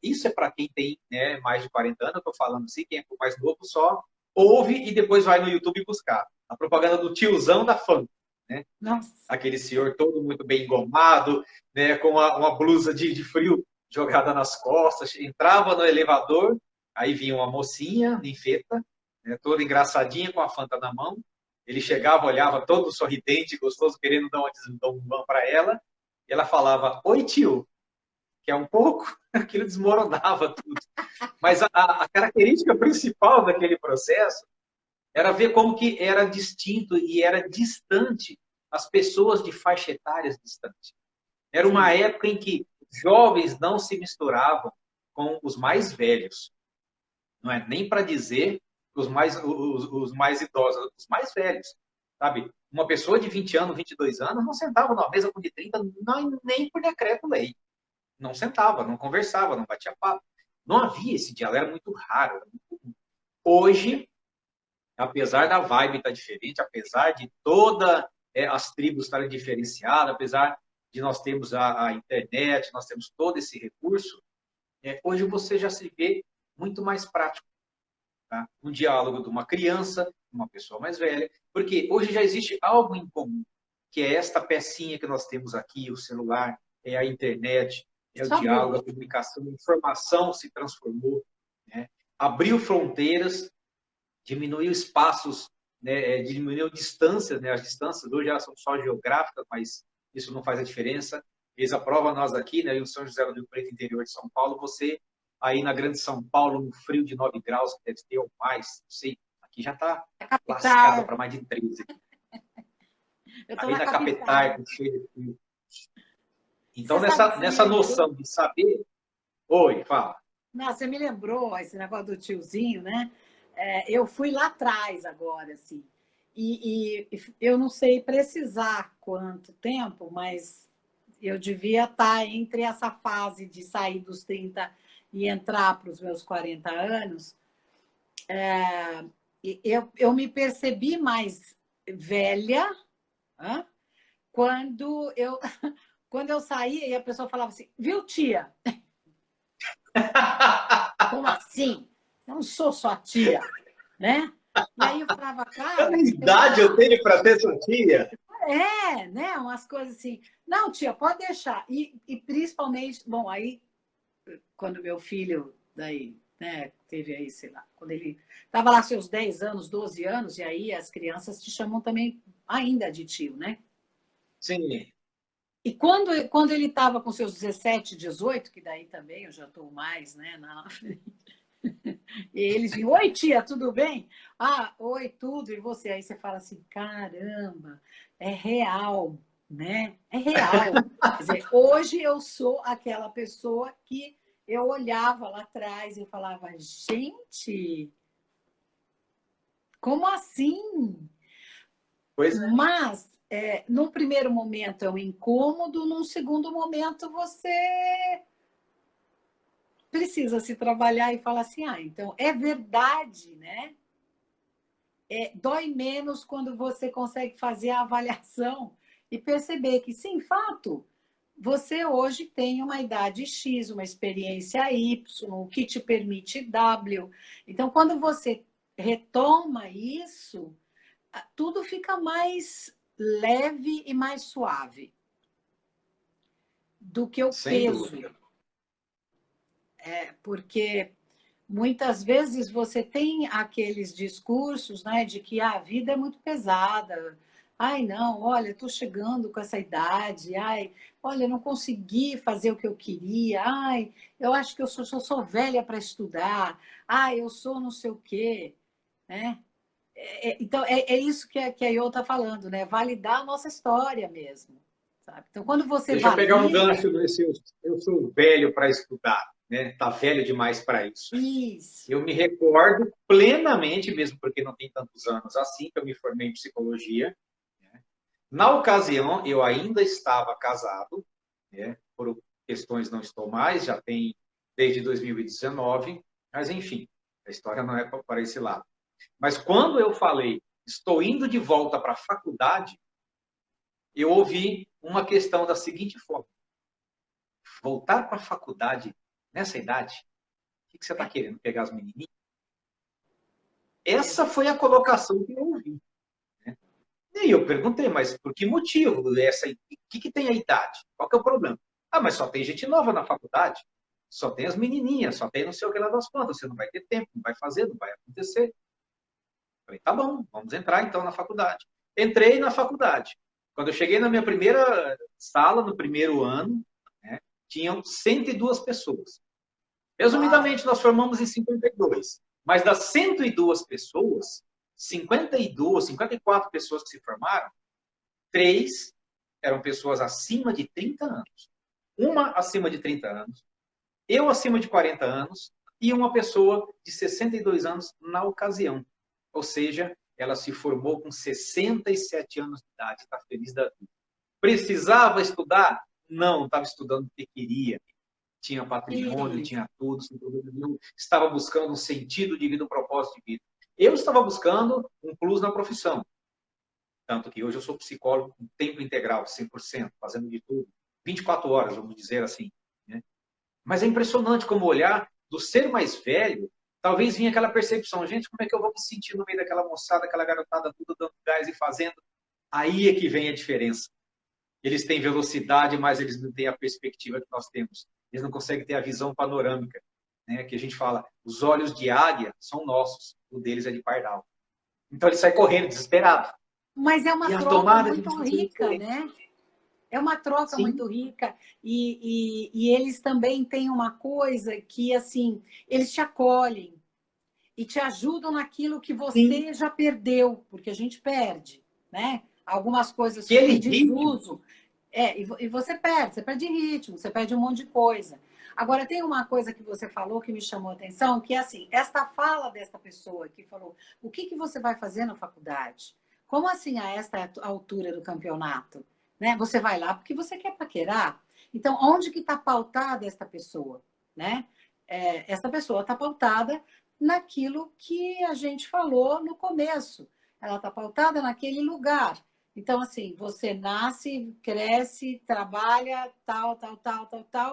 isso é para quem tem, né, mais de 40 anos, eu estou falando assim, quem é mais novo só ouve e depois vai no YouTube buscar. A propaganda do tiozão da Fanta, né? Nossa. Aquele senhor todo muito bem engomado, né, com uma blusa de frio jogada nas costas, entrava no elevador, aí vinha uma mocinha, ninfeta, né, toda engraçadinha com a Fanta na mão. Ele chegava, olhava todo sorridente, gostoso, querendo dar um mão para ela. E ela falava: oi, tio, que é um pouco, aquilo desmoronava tudo. Mas a característica principal daquele processo era ver como que era distinto e era distante as pessoas de faixa etárias distantes. Era uma Sim. época em que jovens não se misturavam com os mais velhos. Não é nem para dizer os mais idosos, os mais velhos. Sabe? Uma pessoa de 20 anos, 22 anos, não sentava numa mesa com de 30, nem por decreto-lei. Não sentava, não conversava, não batia papo. Não havia esse diálogo, era muito raro. Era muito... Hoje, apesar da vibe estar diferente, apesar de todas as tribos estarem diferenciadas, apesar de nós termos a internet, nós temos todo esse recurso, hoje você já se vê muito mais prático. Tá? Um diálogo de uma criança, uma pessoa mais velha, porque hoje já existe algo em comum, que é esta pecinha que nós temos aqui, o celular, é a internet, é o Só diálogo, a Google. comunicação, a informação se transformou, né? Abriu fronteiras, diminuiu espaços, né? Diminuiu distâncias, né? As distâncias hoje elas são só geográficas, mas isso não faz a diferença. Eles aprovam nós aqui, né? E o São José do Rio Preto, interior de São Paulo, você aí na Grande São Paulo, no frio de 9 graus, que deve ter ou mais, não sei, aqui já está lascado Capital. para mais de 13. Eu estou Aí na na capital, capital. com cheio de frio. Então, Você sabe, você me nessa lembrou? noção de saber... Oi, fala. Não, você me lembrou esse negócio do tiozinho, né? Eu fui lá atrás agora, assim. E eu não sei precisar quanto tempo, mas eu devia estar entre essa fase de sair dos 30 e entrar para os meus 40 anos. Eu me percebi mais velha, hã? quando eu, quando eu saía e a pessoa falava assim, viu, tia? Como assim? Eu não sou sua tia, né? E aí eu falava, cara, Que você idade eu tá... tenho para ter sua tia? Né? Umas coisas assim. Não, tia, pode deixar. E principalmente, bom, aí, quando meu filho, daí, né, teve aí, sei lá, quando ele estava lá seus 10 anos, 12 anos, e aí as crianças te chamam também ainda de tio, né? Sim. E quando ele estava com seus 17, 18, que daí também eu já estou mais, né, na frente, e eles vinham, oi tia, tudo bem? Ah, oi, tudo, e você? Aí você fala assim, caramba, é real, né? É real. Quer dizer, hoje eu sou aquela pessoa que eu olhava lá atrás e falava, gente, como assim? Pois é. Mas, no primeiro momento é um incômodo, num segundo momento você precisa se trabalhar e falar assim, ah, então é verdade, né? Dói menos quando você consegue fazer a avaliação e perceber que, sim, fato, você hoje tem uma idade X, uma experiência Y, o que te permite W. Então, quando você retoma isso, tudo fica mais leve e mais suave do que o Sem peso. dúvida. Porque muitas vezes você tem aqueles discursos, né, de que a vida é muito pesada. Ai, não, olha, estou chegando com essa idade. Ai, olha, não consegui fazer o que eu queria. Ai, eu acho que eu sou velha para estudar. Ai, eu sou não sei o quê, né? Então, é isso que a Iô está falando, né? Validar a nossa história mesmo, sabe? Então, quando você Deixa eu pegar um valida gancho nesse. Eu sou velho para estudar, né? Tá velho demais para isso. isso, Eu me recordo plenamente, mesmo porque não tem tantos anos assim, que eu me formei em psicologia. Né? Na ocasião, eu ainda estava casado, né? Por questões não estou mais, já tem desde 2019, mas enfim, a história não é para esse lado. Mas quando eu falei, estou indo de volta para a faculdade, eu ouvi uma questão da seguinte forma: voltar para a faculdade nessa idade? O que você está querendo? Pegar as menininhas? Essa foi a colocação que eu ouvi. Né? E aí eu perguntei, mas por que motivo? O que tem a idade? Qual que é o problema? Ah, mas só tem gente nova na faculdade. Só tem as menininhas, só tem não sei o que lá das contas. Você não vai ter tempo, não vai fazer, não vai acontecer. Falei, tá bom, vamos entrar então na faculdade. Entrei na faculdade. Quando eu cheguei na minha primeira sala, no primeiro ano, né, tinham 102 pessoas. uau, Resumidamente, nós formamos em 52. Mas das 102 pessoas, 52, 54 pessoas que se formaram, 3 eram pessoas acima de 30 anos. Uma acima de 30 anos, eu acima de 40 anos e uma pessoa de 62 anos na ocasião. Ou seja, ela se formou com 67 anos de idade, está feliz da vida. Precisava estudar? Não, estava estudando porque queria. Tinha patrimônio, isso. tinha tudo, estava buscando um sentido de vida, um propósito de vida. Eu estava buscando um plus na profissão. Tanto que hoje eu sou psicólogo com tempo integral, 100%, fazendo de tudo. 24 horas, vamos dizer assim. Né? Mas é impressionante como olhar do ser mais velho, talvez vinha aquela percepção, gente, como é que eu vou me sentir no meio daquela moçada, aquela garotada, tudo dando gás e fazendo? Aí é que vem a diferença. Eles têm velocidade, mas eles não têm a perspectiva que nós temos. Eles não conseguem ter a visão panorâmica, né? Que a gente fala, os olhos de águia são nossos, o deles é de pardal. Então ele sai correndo, desesperado. Mas é E uma a troca tomada de muito decisão é rica, diferente. né? É uma troca Sim. muito rica e eles também têm uma coisa que, assim, eles te acolhem e te ajudam naquilo que Sim. você já perdeu, porque a gente perde, né? Algumas coisas ficam Aquele em ritmo. desuso. E você perde ritmo, você perde um monte de coisa. Agora, tem uma coisa que você falou que me chamou a atenção, que é assim, esta fala desta pessoa que falou, o que você vai fazer na faculdade? Como assim a esta altura do campeonato? Né? Você vai lá porque você quer paquerar? Então, onde que está pautada esta pessoa? Né? Essa pessoa está pautada naquilo que a gente falou no começo. Ela está pautada naquele lugar. Então, assim, você nasce, cresce, trabalha, tal,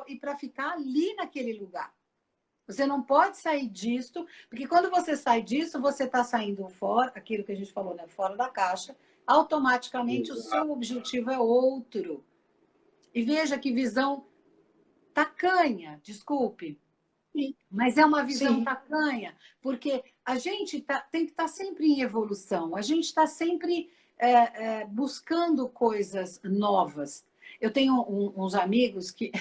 e para ficar ali naquele lugar. Você não pode sair disso, porque quando você sai disso, você está saindo fora, aquilo que a gente falou, né? Fora da caixa, automaticamente o seu objetivo é outro. E veja que visão tacanha, desculpe, Sim. mas é uma visão Sim. tacanha, porque a gente tem que estar sempre em evolução, a gente está sempre buscando coisas novas. Eu tenho uns amigos que,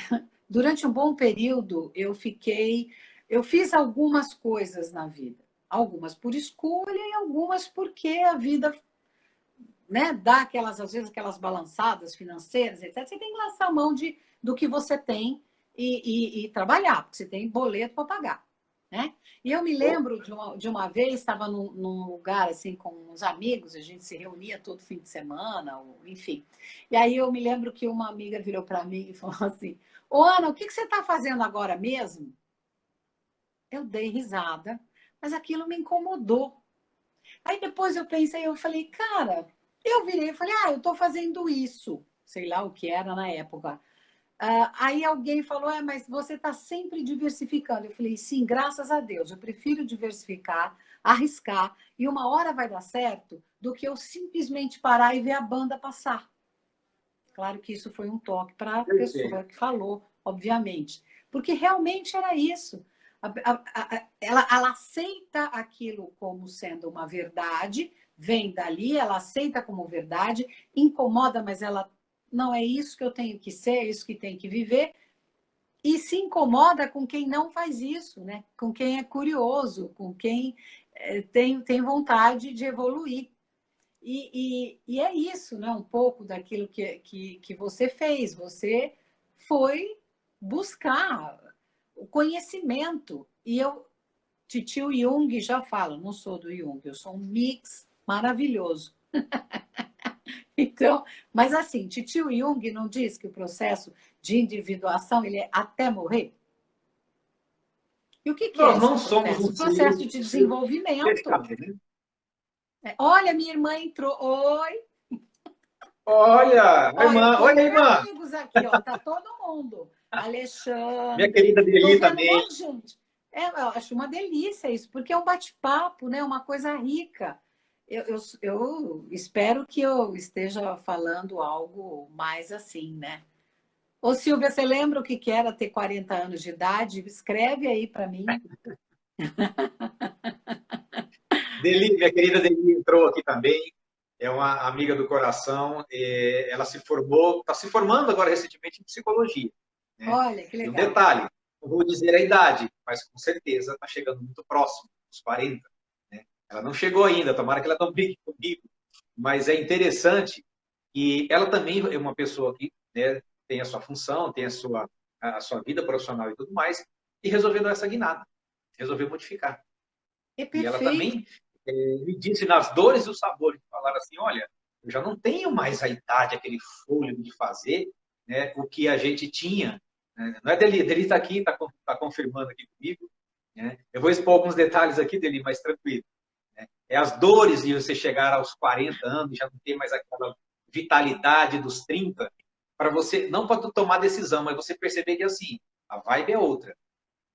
durante um bom período, eu fiz algumas coisas na vida, algumas por escolha e algumas porque a vida, né, dá aquelas, às vezes, aquelas balançadas financeiras, etc. Você tem que lançar a mão do que você tem e trabalhar, porque você tem boleto para pagar. Né? E eu me lembro de uma vez, estava num lugar assim com uns amigos, a gente se reunia todo fim de semana, enfim. E aí eu me lembro que uma amiga virou para mim e falou assim: Ô Ana, o que você está fazendo agora mesmo? Eu dei risada, mas aquilo me incomodou. Aí depois eu pensei, eu falei, cara, eu virei e falei, eu estou fazendo isso, sei lá o que era na época. Aí alguém falou, mas você está sempre diversificando. Eu falei, sim, graças a Deus, eu prefiro diversificar, arriscar, e uma hora vai dar certo, do que eu simplesmente parar e ver a banda passar. Claro que isso foi um toque para a Perfeito. pessoa que falou, obviamente. Porque realmente era isso. Ela aceita aquilo como sendo uma verdade, vem dali, ela aceita como verdade, incomoda, mas ela não é isso que eu tenho que ser, é isso que tem que viver, e se incomoda com quem não faz isso, né? Com quem é curioso, com quem tem vontade de evoluir. E é isso, né? Um pouco daquilo que você fez. Você foi buscar o conhecimento. E Titio Jung já fala, não sou do Jung, eu sou um mix maravilhoso. Então, mas assim, Titio Jung não diz que o processo de individuação ele é até morrer? E o que é Nós esse não somos processo? um O processo de ser desenvolvimento. fechado, né? Olha, minha irmã entrou. Oi, Olha, a ó, eu irmã. tô Olha a entre irmã. amigos aqui, ó. Tá todo mundo. Minha Alexandre, querida tô Deli vendo um também. monte de gente. Eu acho uma delícia isso, porque é um bate-papo, né? Uma coisa rica. Eu espero que eu esteja falando algo mais assim, né? Ô, Silvia, você lembra o que era ter 40 anos de idade? Escreve aí para mim. Deli, minha querida Deli entrou aqui também. É uma amiga do coração. Ela se formou, está se formando agora recentemente em psicologia, né? Olha, que E um legal. detalhe, não vou dizer a idade, mas com certeza está chegando muito próximo, uns 40. Né? Ela não chegou ainda, tomara que ela não brigue comigo. Mas é interessante que ela também é uma pessoa que, né, tem a sua função, tem a sua vida profissional e tudo mais, e resolveu dar essa guinada, resolveu modificar. É E ela perfeito. também me disse nas dores e os sabores, falaram assim, olha, eu já não tenho mais a idade, aquele fôlego de fazer, né, o que a gente tinha. Né? Não é Deli, Deli está aqui, está confirmando aqui comigo. Né? Eu vou expor alguns detalhes aqui, Deli, mas tranquilo. Né? É as dores de você chegar aos 40 anos, já não ter mais aquela vitalidade dos 30, para você, não para tomar decisão, mas você perceber que assim, a vibe é outra.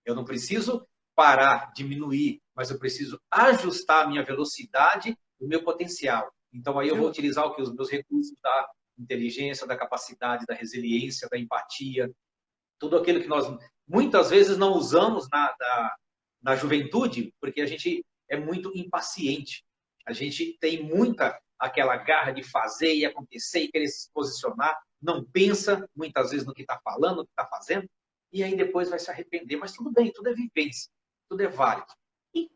Eu não preciso parar, diminuir, mas eu preciso ajustar a minha velocidade e o meu potencial. Então, aí eu vou Justo. utilizar o que? Os meus recursos da inteligência, da capacidade, da resiliência, da empatia, tudo aquilo que nós muitas vezes não usamos na juventude, porque a gente é muito impaciente. A gente tem muita aquela garra de fazer e acontecer e querer se posicionar. não pensa muitas vezes no que está falando, no que está fazendo, e aí depois vai se arrepender. Mas tudo bem, tudo é vivência, tudo é válido.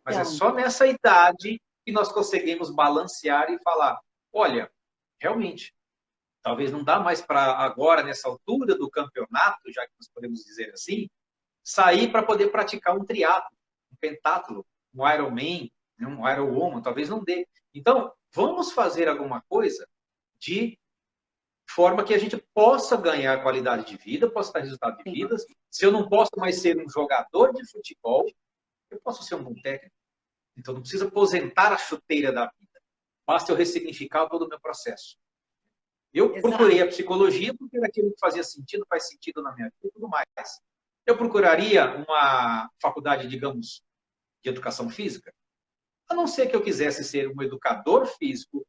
Mas é Então, só nessa idade que nós conseguimos balancear e falar, olha, realmente, talvez não dá mais para agora, nessa altura do campeonato, já que nós podemos dizer assim, sair para poder praticar um triatlo, um pentatlo, um Ironman, um Ironwoman, talvez não dê. Então, vamos fazer alguma coisa de forma que a gente possa ganhar qualidade de vida, possa dar resultado de sim, vida. Se eu não posso mais ser um jogador de futebol, eu posso ser um bom técnico. Então, não precisa aposentar a chuteira da vida. Basta eu ressignificar todo o meu processo. Eu procurei exato. a psicologia porque era aquilo que fazia sentido, faz sentido na minha vida e tudo mais. Eu procuraria uma faculdade, digamos, de educação física, a não ser que eu quisesse ser um educador físico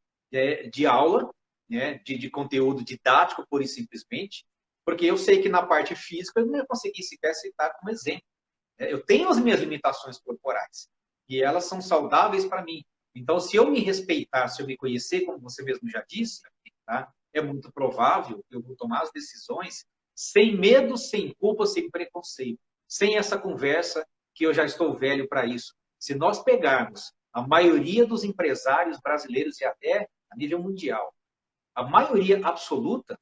de aula, né, de conteúdo didático, pura e simplesmente, porque eu sei que na parte física eu não ia conseguir sequer citar como exemplo. Eu tenho as minhas limitações corporais e elas são saudáveis para mim. Então, se eu me respeitar, se eu me conhecer, como você mesmo já disse, tá, é muito provável que eu vou tomar as decisões sem medo, sem culpa, sem preconceito, sem essa conversa que eu já estou velho para isso. Se nós pegarmos a maioria dos empresários brasileiros e até a nível mundial, a maioria absoluta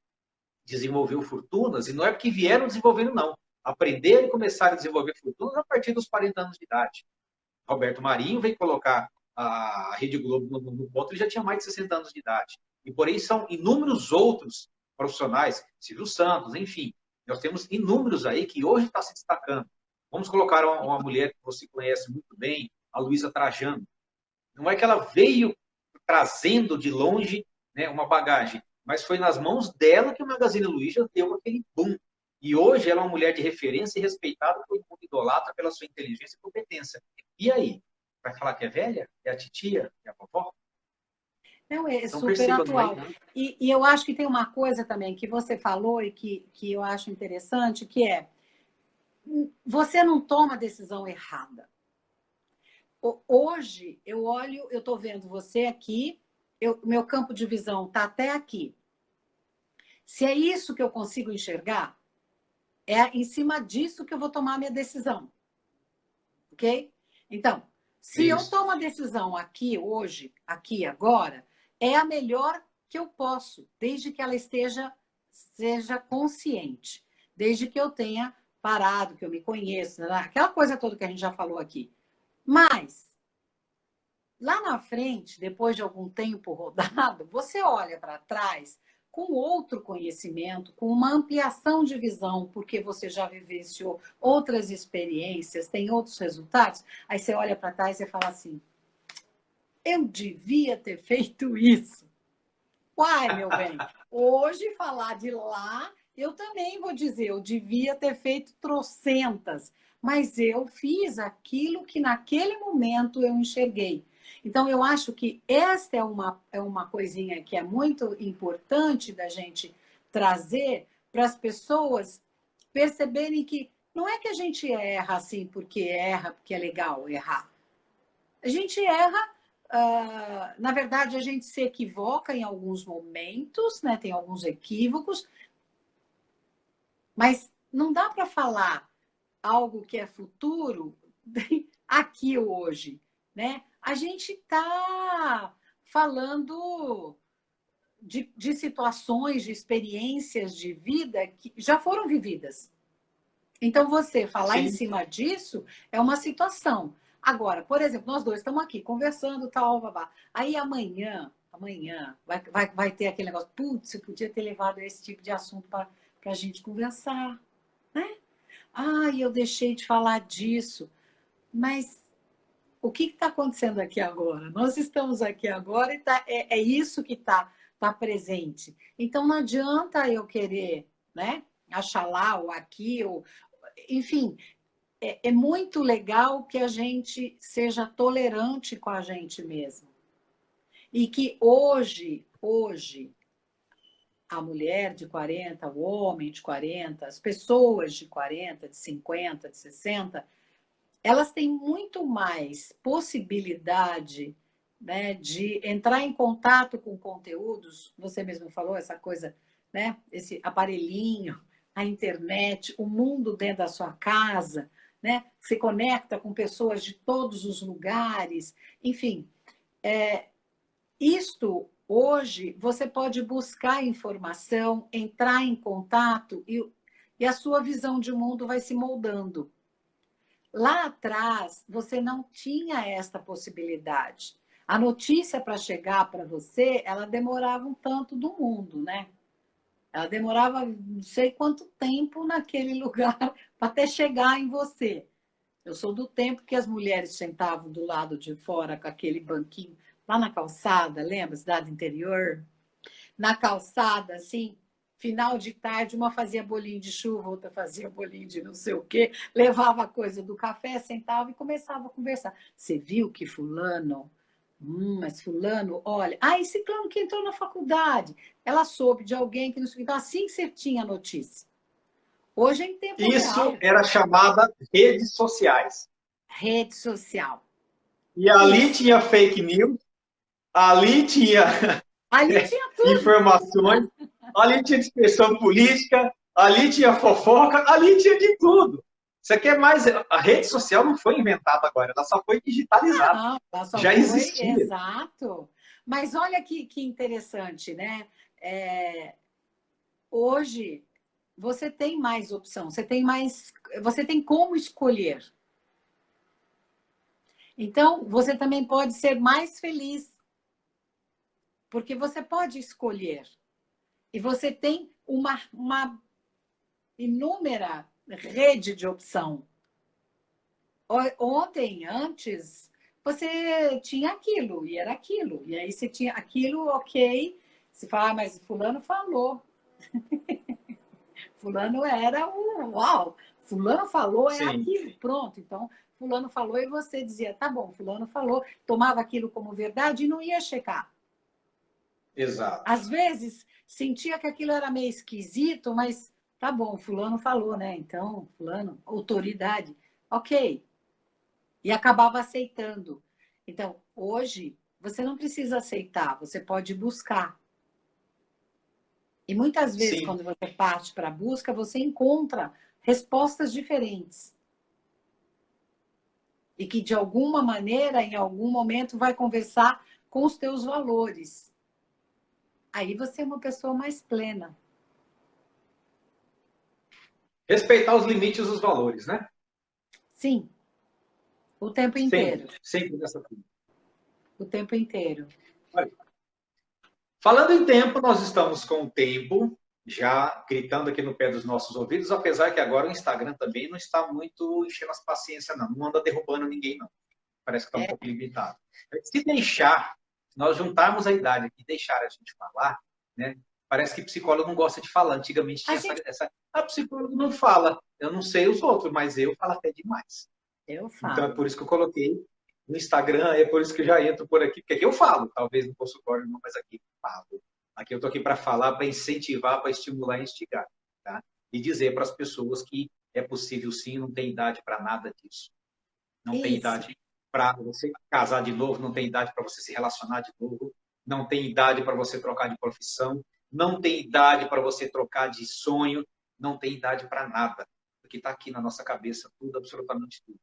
desenvolveu fortunas, e não é porque vieram desenvolvendo, não. Aprenderam e começaram a desenvolver fortunas a partir dos 40 anos de idade. Roberto Marinho veio colocar a Rede Globo no ponto, ele já tinha mais de 60 anos de idade. E por aí são inúmeros outros profissionais, Silvio Santos, enfim. Nós temos inúmeros aí que hoje está se destacando. Vamos colocar uma mulher que você conhece muito bem, a Luísa Trajano. Não é que ela veio trazendo de longe, né, uma bagagem, mas foi nas mãos dela que o Magazine Luiza deu aquele boom. E hoje ela é uma mulher de referência e respeitada, todo mundo idolatra pela sua inteligência e competência. E aí? Vai falar que é velha? É a titia? É a vovó? Não, é Então super percebam, não é atual. idade. E eu acho que tem uma coisa também que você falou e que eu acho interessante, que é você não toma a decisão errada. Hoje, eu olho, eu estou vendo você aqui, meu campo de visão está até aqui. Se é isso que eu consigo enxergar, é em cima disso que eu vou tomar a minha decisão. Ok? Então, se eu Isso. tomo a decisão aqui, hoje, aqui, agora, é a melhor que eu posso, desde que ela seja consciente, desde que eu tenha parado, que eu me conheça, aquela coisa toda que a gente já falou aqui. Mas, lá na frente, depois de algum tempo rodado, você olha para trás com outro conhecimento, com uma ampliação de visão, porque você já vivenciou outras experiências, tem outros resultados. Aí você olha para trás e fala assim: eu devia ter feito isso. Uai, meu bem, hoje falar de lá, eu também vou dizer, eu devia ter feito trocentas, mas eu fiz aquilo que naquele momento eu enxerguei. Então, eu acho que esta é uma coisinha que é muito importante da gente trazer para as pessoas perceberem que não é que a gente erra porque é legal errar. A gente erra, na verdade, a gente se equivoca em alguns momentos, né? Tem alguns equívocos, mas não dá para falar algo que é futuro aqui hoje, né? A gente está falando de situações, de experiências de vida que já foram vividas. Então, você falar em Sim. cima disso é uma situação. Agora, por exemplo, nós dois estamos aqui conversando, tal, babá. Aí amanhã vai ter aquele negócio, putz, eu podia ter levado esse tipo de assunto para a gente conversar, né? Eu deixei de falar disso. Mas o que está acontecendo aqui agora? Nós estamos aqui agora e é isso que tá presente. Então, não adianta eu querer, né? Achar lá ou aqui, ou enfim, é muito legal que a gente seja tolerante com a gente mesmo. E que hoje, a mulher de 40, o homem de 40, as pessoas de 40, de 50, de 60, elas têm muito mais possibilidade, né, de entrar em contato com conteúdos. Você mesmo falou essa coisa né? Esse aparelhinho, a internet, o mundo dentro da sua casa, né? Se conecta com pessoas de todos os lugares, enfim. Isto, hoje, você pode buscar informação, entrar em contato e a sua visão de mundo vai se moldando. Lá atrás, você não tinha esta possibilidade. A notícia para chegar para você, ela demorava um tanto do mundo, né? Ela demorava não sei quanto tempo naquele lugar para até chegar em você. Eu sou do tempo que as mulheres sentavam do lado de fora com aquele banquinho lá na calçada, lembra? Cidade interior? Na calçada, assim, final de tarde, uma fazia bolinho de chuva, outra fazia bolinho de não sei o quê, levava a coisa do café, sentava e começava a conversar. Você viu que fulano... mas fulano, olha... Ah, e ciclano que entrou na faculdade. Ela soube de alguém que não sei o quê. Então, assim que você tinha notícia. Hoje é em tempo Isso real. era chamada redes sociais. Rede social. E ali Isso. tinha fake news, ali tinha Ali tinha tudo. informações, ali tinha dispersão política, ali tinha fofoca, ali tinha de tudo. Você quer mais? A rede social não foi inventada agora, ela só foi digitalizada. Não, ela só Já foi, existia. exato. Mas olha que interessante, né? Hoje você tem mais opção, você tem como escolher. Então, você também pode ser mais feliz, porque você pode escolher. E você tem uma inúmera rede de opção. Ontem, antes, você tinha aquilo, e era aquilo. E aí você tinha aquilo, ok. Você fala, mas fulano falou. Fulano era o uau. Fulano falou, é Sim, aquilo. Pronto, então, fulano falou e você dizia, tá bom, fulano falou. Tomava aquilo como verdade e não ia checar. exato. Às vezes, sentia que aquilo era meio esquisito, mas tá bom, fulano falou, né? Então, fulano, autoridade. Ok. E acabava aceitando. Então, hoje, você não precisa aceitar, você pode buscar. E muitas vezes, Sim, quando você parte para a busca, você encontra respostas diferentes. E que, de alguma maneira, em algum momento, vai conversar com os teus valores. Aí você é uma pessoa mais plena. respeitar os limites dos valores, né? Sim, o tempo Sempre, inteiro. sempre nessa vida. O tempo inteiro. Olha, falando em tempo, nós estamos com o tempo já gritando aqui no pé dos nossos ouvidos, apesar que agora o Instagram também não está muito enchendo as paciências, não anda derrubando ninguém, não. Parece que está um pouco limitado. Se deixar, nós juntarmos a idade aqui, deixar a gente falar, né? Parece que psicólogo não gosta de falar. Antigamente A tinha gente... a psicólogo não fala. Eu não sei os outros, mas eu falo até demais. Eu Então é falo. por isso que eu coloquei no Instagram, é por isso que eu já entro por aqui, porque aqui eu falo, talvez no consultório não, mas aqui eu falo. Aqui eu estou aqui para falar, para incentivar, para estimular e instigar. Tá? E dizer para as pessoas que é possível sim, não tem idade para nada disso. Não tem Isso. idade para você casar de novo, não tem idade para você se relacionar de novo, não tem idade para você trocar de profissão, não tem idade para você trocar de sonho, não tem idade para nada. Porque está aqui na nossa cabeça tudo, absolutamente tudo.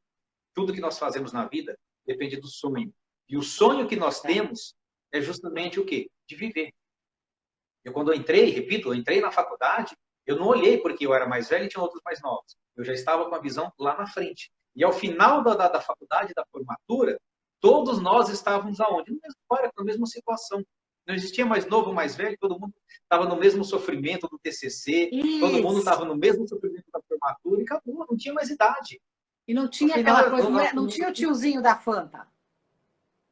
Tudo que nós fazemos na vida depende do sonho. E o sonho que nós temos é justamente o quê? De viver. Eu, quando eu entrei, repito, eu entrei na faculdade, eu não olhei porque eu era mais velho e tinha outros mais novos. Eu já estava com a visão lá na frente. E ao final da faculdade, da formatura, todos nós estávamos aonde? No mesmo quarto, na mesma situação. Não existia mais novo, mais velho, todo mundo estava no mesmo sofrimento do TCC, todo mundo Isso. estava no mesmo sofrimento da formatura e acabou, não tinha mais idade. E não No tinha aquela final, coisa, não tinha o tiozinho da Fanta.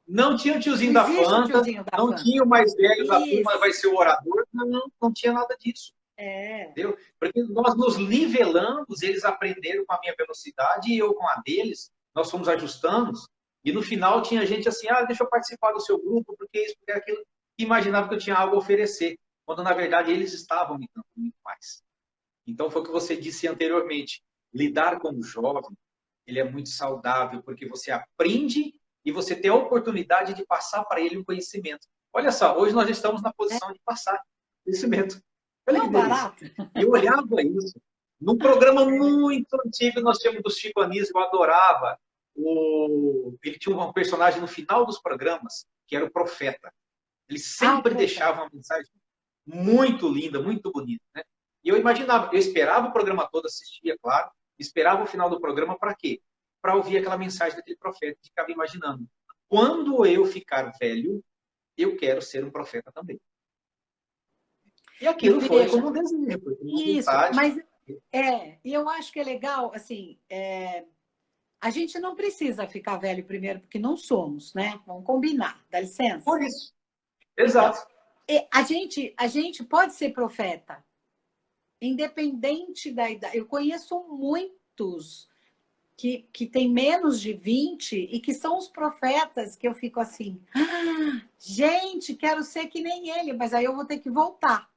não tinha o Não tiozinho da existe o Fanta, tiozinho da não Fanta. tinha o mais velho da turma, vai Isso. ser o orador, não tinha nada disso. É. Entendeu? Porque nós nos nivelamos, eles aprenderam com a minha velocidade e eu com a deles, nós fomos ajustando, e no final tinha gente assim, deixa eu participar do seu grupo, porque isso, porque aquilo, e imaginava que eu tinha algo a oferecer, quando na verdade eles estavam me dando muito mais. Então foi o que você disse anteriormente, lidar com o jovem, ele é muito saudável, porque você aprende e você tem a oportunidade de passar para ele o conhecimento. Olha só, hoje nós estamos na posição de passar conhecimento. Olha que Não, delícia. barato. E eu olhava isso. Num programa muito antigo, nós tínhamos do Chico Anísio, eu adorava. Ele tinha um personagem no final dos programas, que era o Profeta. Ele Ah, o sempre profeta. deixava uma mensagem muito linda, muito bonita, né? E eu imaginava, eu esperava o programa todo, assistia, claro, esperava o final do programa para quê? Para ouvir aquela mensagem daquele profeta, e ficava imaginando. Quando eu ficar velho, eu quero ser um profeta também. E E aquilo foi veja, como um desejo, foi como uma isso, vontade. mas e eu acho que é legal, assim, a gente não precisa ficar velho primeiro, porque não somos, né? Vamos combinar, dá licença. Por isso. Então, Exato. a gente pode ser profeta, independente da idade. Eu conheço muitos que têm menos de 20 e que são os profetas que eu fico assim, gente, quero ser que nem ele, mas aí eu vou ter que voltar.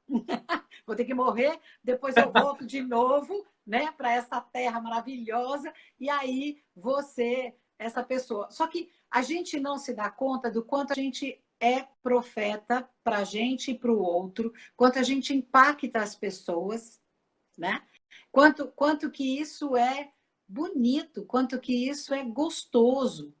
Vou ter que morrer, depois eu volto de novo, né, para essa terra maravilhosa, e aí você, essa pessoa. Só que a gente não se dá conta do quanto a gente é profeta para a gente e para o outro, quanto a gente impacta as pessoas, né? Quanto que isso é bonito, quanto que isso é gostoso.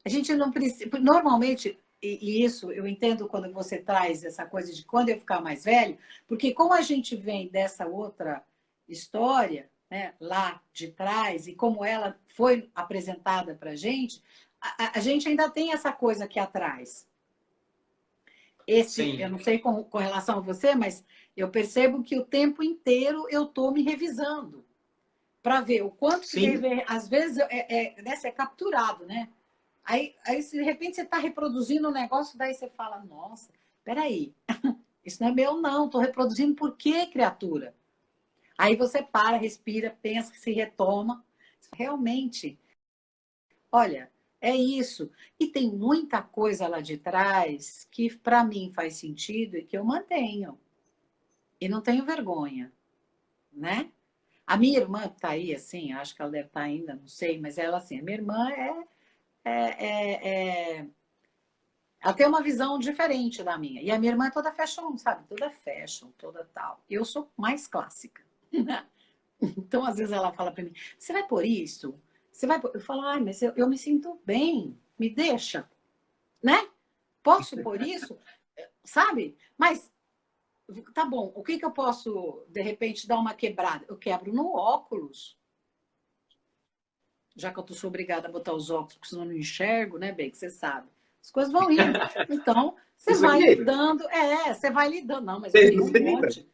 A gente não precisa. Normalmente, e isso eu entendo quando você traz essa coisa de quando eu ficar mais velho, porque como a gente vem dessa outra história, né, lá de trás, e como ela foi apresentada para a gente ainda tem essa coisa aqui atrás. Eu Sim. não sei com relação a você, mas eu percebo que o tempo inteiro eu estou me revisando para ver o quanto que Sim. deve, às vezes né, você é capturado, né? Aí, de repente, você está reproduzindo um negócio, daí você fala, nossa, peraí, isso não é meu, não, estou reproduzindo por quê, criatura? Aí você para, respira, pensa, se retoma. Realmente, olha, é isso. E tem muita coisa lá de trás que, para mim, faz sentido e que eu mantenho. E não tenho vergonha, né? A minha irmã está aí, assim, acho que ela deve estar ainda, não sei, mas ela, assim, a minha irmã é, é, é ela tem uma visão diferente da minha. E a minha irmã é toda fashion, sabe? Toda fashion, toda tal. Eu sou mais clássica. Então, às vezes, ela fala para mim: você vai por isso? Você vai por... Eu falo: ai, mas eu me sinto bem, me deixa, né? Posso por isso? Sabe? Mas, tá bom, o que eu posso, de repente, dar uma quebrada? Eu quebro no óculos. Já que eu sou obrigada a botar os óculos, porque senão eu não enxergo, né, bem, que você sabe. As coisas vão indo. Então, você Isso vai aqui, lidando. Você vai lidando. Não, mas eu tenho um você lembra? monte.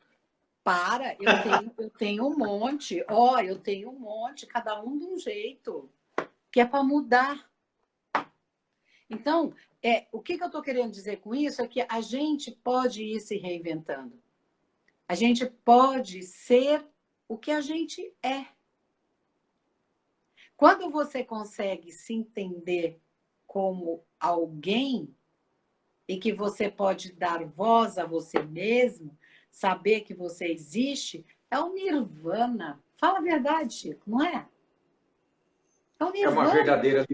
Para, eu tenho um monte. Ó, eu tenho um monte, cada um de um jeito, que é para mudar. Então, o que eu estou querendo dizer com isso é que a gente pode ir se reinventando. A gente pode ser o que a gente é. Quando você consegue se entender como alguém e que você pode dar voz a você mesmo, saber que você existe, é o nirvana. Fala a verdade, Chico, não é? É o É uma nirvana. verdadeira.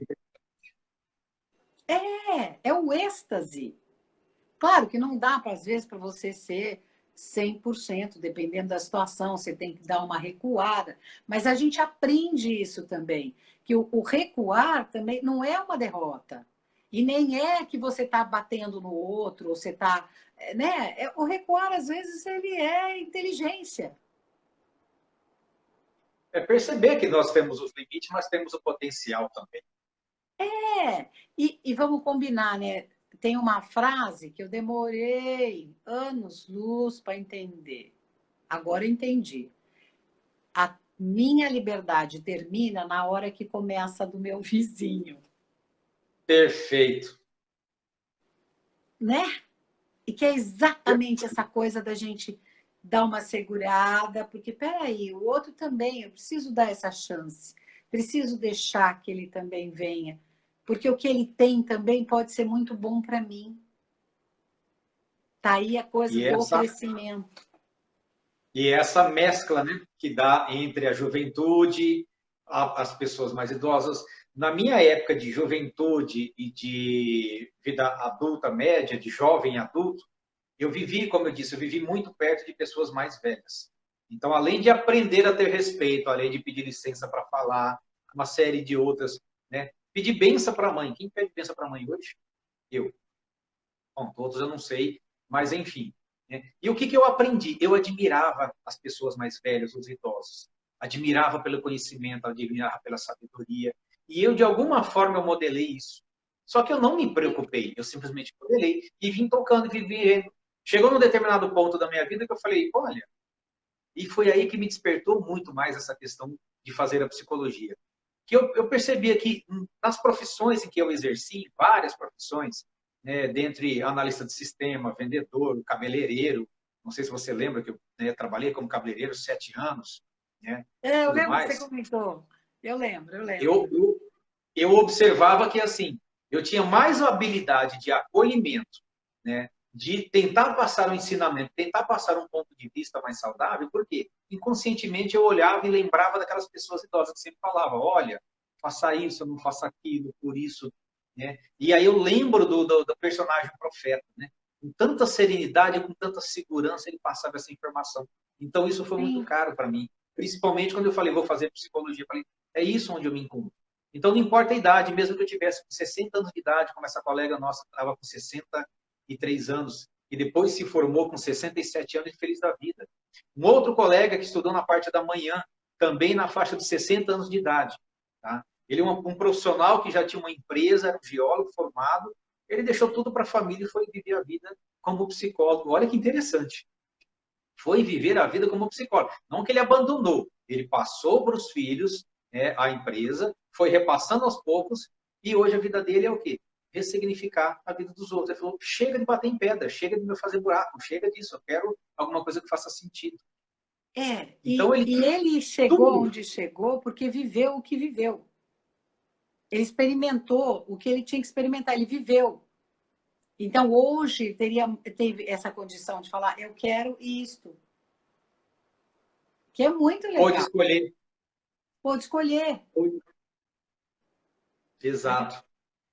É o êxtase. Claro que não dá, às vezes, para você ser 100%, dependendo da situação, você tem que dar uma recuada. Mas a gente aprende isso também, que o recuar também não é uma derrota. E nem é que você está batendo no outro, ou você está. Né? O recuar, às vezes, ele é inteligência. É perceber que nós temos os limites, mas temos o potencial também. E vamos combinar, né? Tem uma frase que eu demorei anos-luz para entender. Agora eu entendi. A minha liberdade termina na hora que começa a do meu vizinho, Perfeito. né? E que é exatamente essa coisa da gente dar uma segurada, porque peraí, o outro também, eu preciso dar essa chance, preciso deixar que ele também venha, porque o que ele tem também pode ser muito bom para mim. Tá aí a coisa E do essa, oferecimento. e essa mescla, né, que dá entre a juventude, as pessoas mais idosas. Na minha época de juventude e de vida adulta média, de jovem adulto, eu vivi, como eu disse, eu vivi muito perto de pessoas mais velhas. Então, além de aprender a ter respeito, além de pedir licença para falar, uma série de outras, né? Pedir benção para a mãe. Quem pede benção para a mãe hoje? Eu. Bom, todos eu não sei, mas enfim. Né? E o que, que eu aprendi? Eu admirava as pessoas mais velhas, os idosos. Admirava pelo conhecimento, admirava pela sabedoria. E eu, de alguma forma, eu modelei isso. Só que eu não me preocupei, eu simplesmente modelei e vim tocando, vim vivendo. Chegou num determinado ponto da minha vida que eu falei, olha, e foi aí que me despertou muito mais essa questão de fazer a psicologia. Que eu percebia que nas profissões em que eu exerci, várias profissões, né, dentre analista de sistema, vendedor, cabeleireiro, não sei se você lembra que eu, né, trabalhei como cabeleireiro 7 anos, né, Eu tudo lembro que você mais. comentou. Eu Eu, lembro. eu, eu observava que, assim, eu tinha mais habilidade de acolhimento, né, de tentar passar um ensinamento, tentar passar um ponto de vista mais saudável, porque inconscientemente eu olhava e lembrava daquelas pessoas idosas que sempre falavam, olha, faça isso, não faça aquilo, por isso, né? E aí eu lembro do personagem profeta, né? Com tanta serenidade, com tanta segurança, ele passava essa informação. Então isso foi muito Sim, caro para mim, principalmente quando eu falei, vou fazer psicologia, eu falei, é isso onde eu me encontro. Então, não importa a idade, mesmo que eu tivesse com 60 anos de idade, como essa colega nossa que estava com 63 anos, e depois se formou com 67 anos e feliz da vida. Um outro colega que estudou na parte da manhã, também na faixa de 60 anos de idade. Tá? Ele é um profissional que já tinha uma empresa, era um geólogo formado, ele deixou tudo para a família e foi viver a vida como psicólogo. Olha que interessante. Foi viver a vida como psicólogo. Não que ele abandonou, ele passou para os filhos, né, a empresa, foi repassando aos poucos, e hoje a vida dele é o quê? Ressignificar a vida dos outros. Ele falou: chega de bater em pedra, chega de me fazer buraco, chega disso, eu quero alguma coisa que faça sentido. Então ele e ele chegou tudo. onde chegou porque viveu o que viveu. Ele experimentou o que ele tinha que experimentar, ele viveu. Então, hoje, teve essa condição de falar, eu quero isto, que é muito Pode legal. escolher. Pode escolher. Pode. Né? Exato.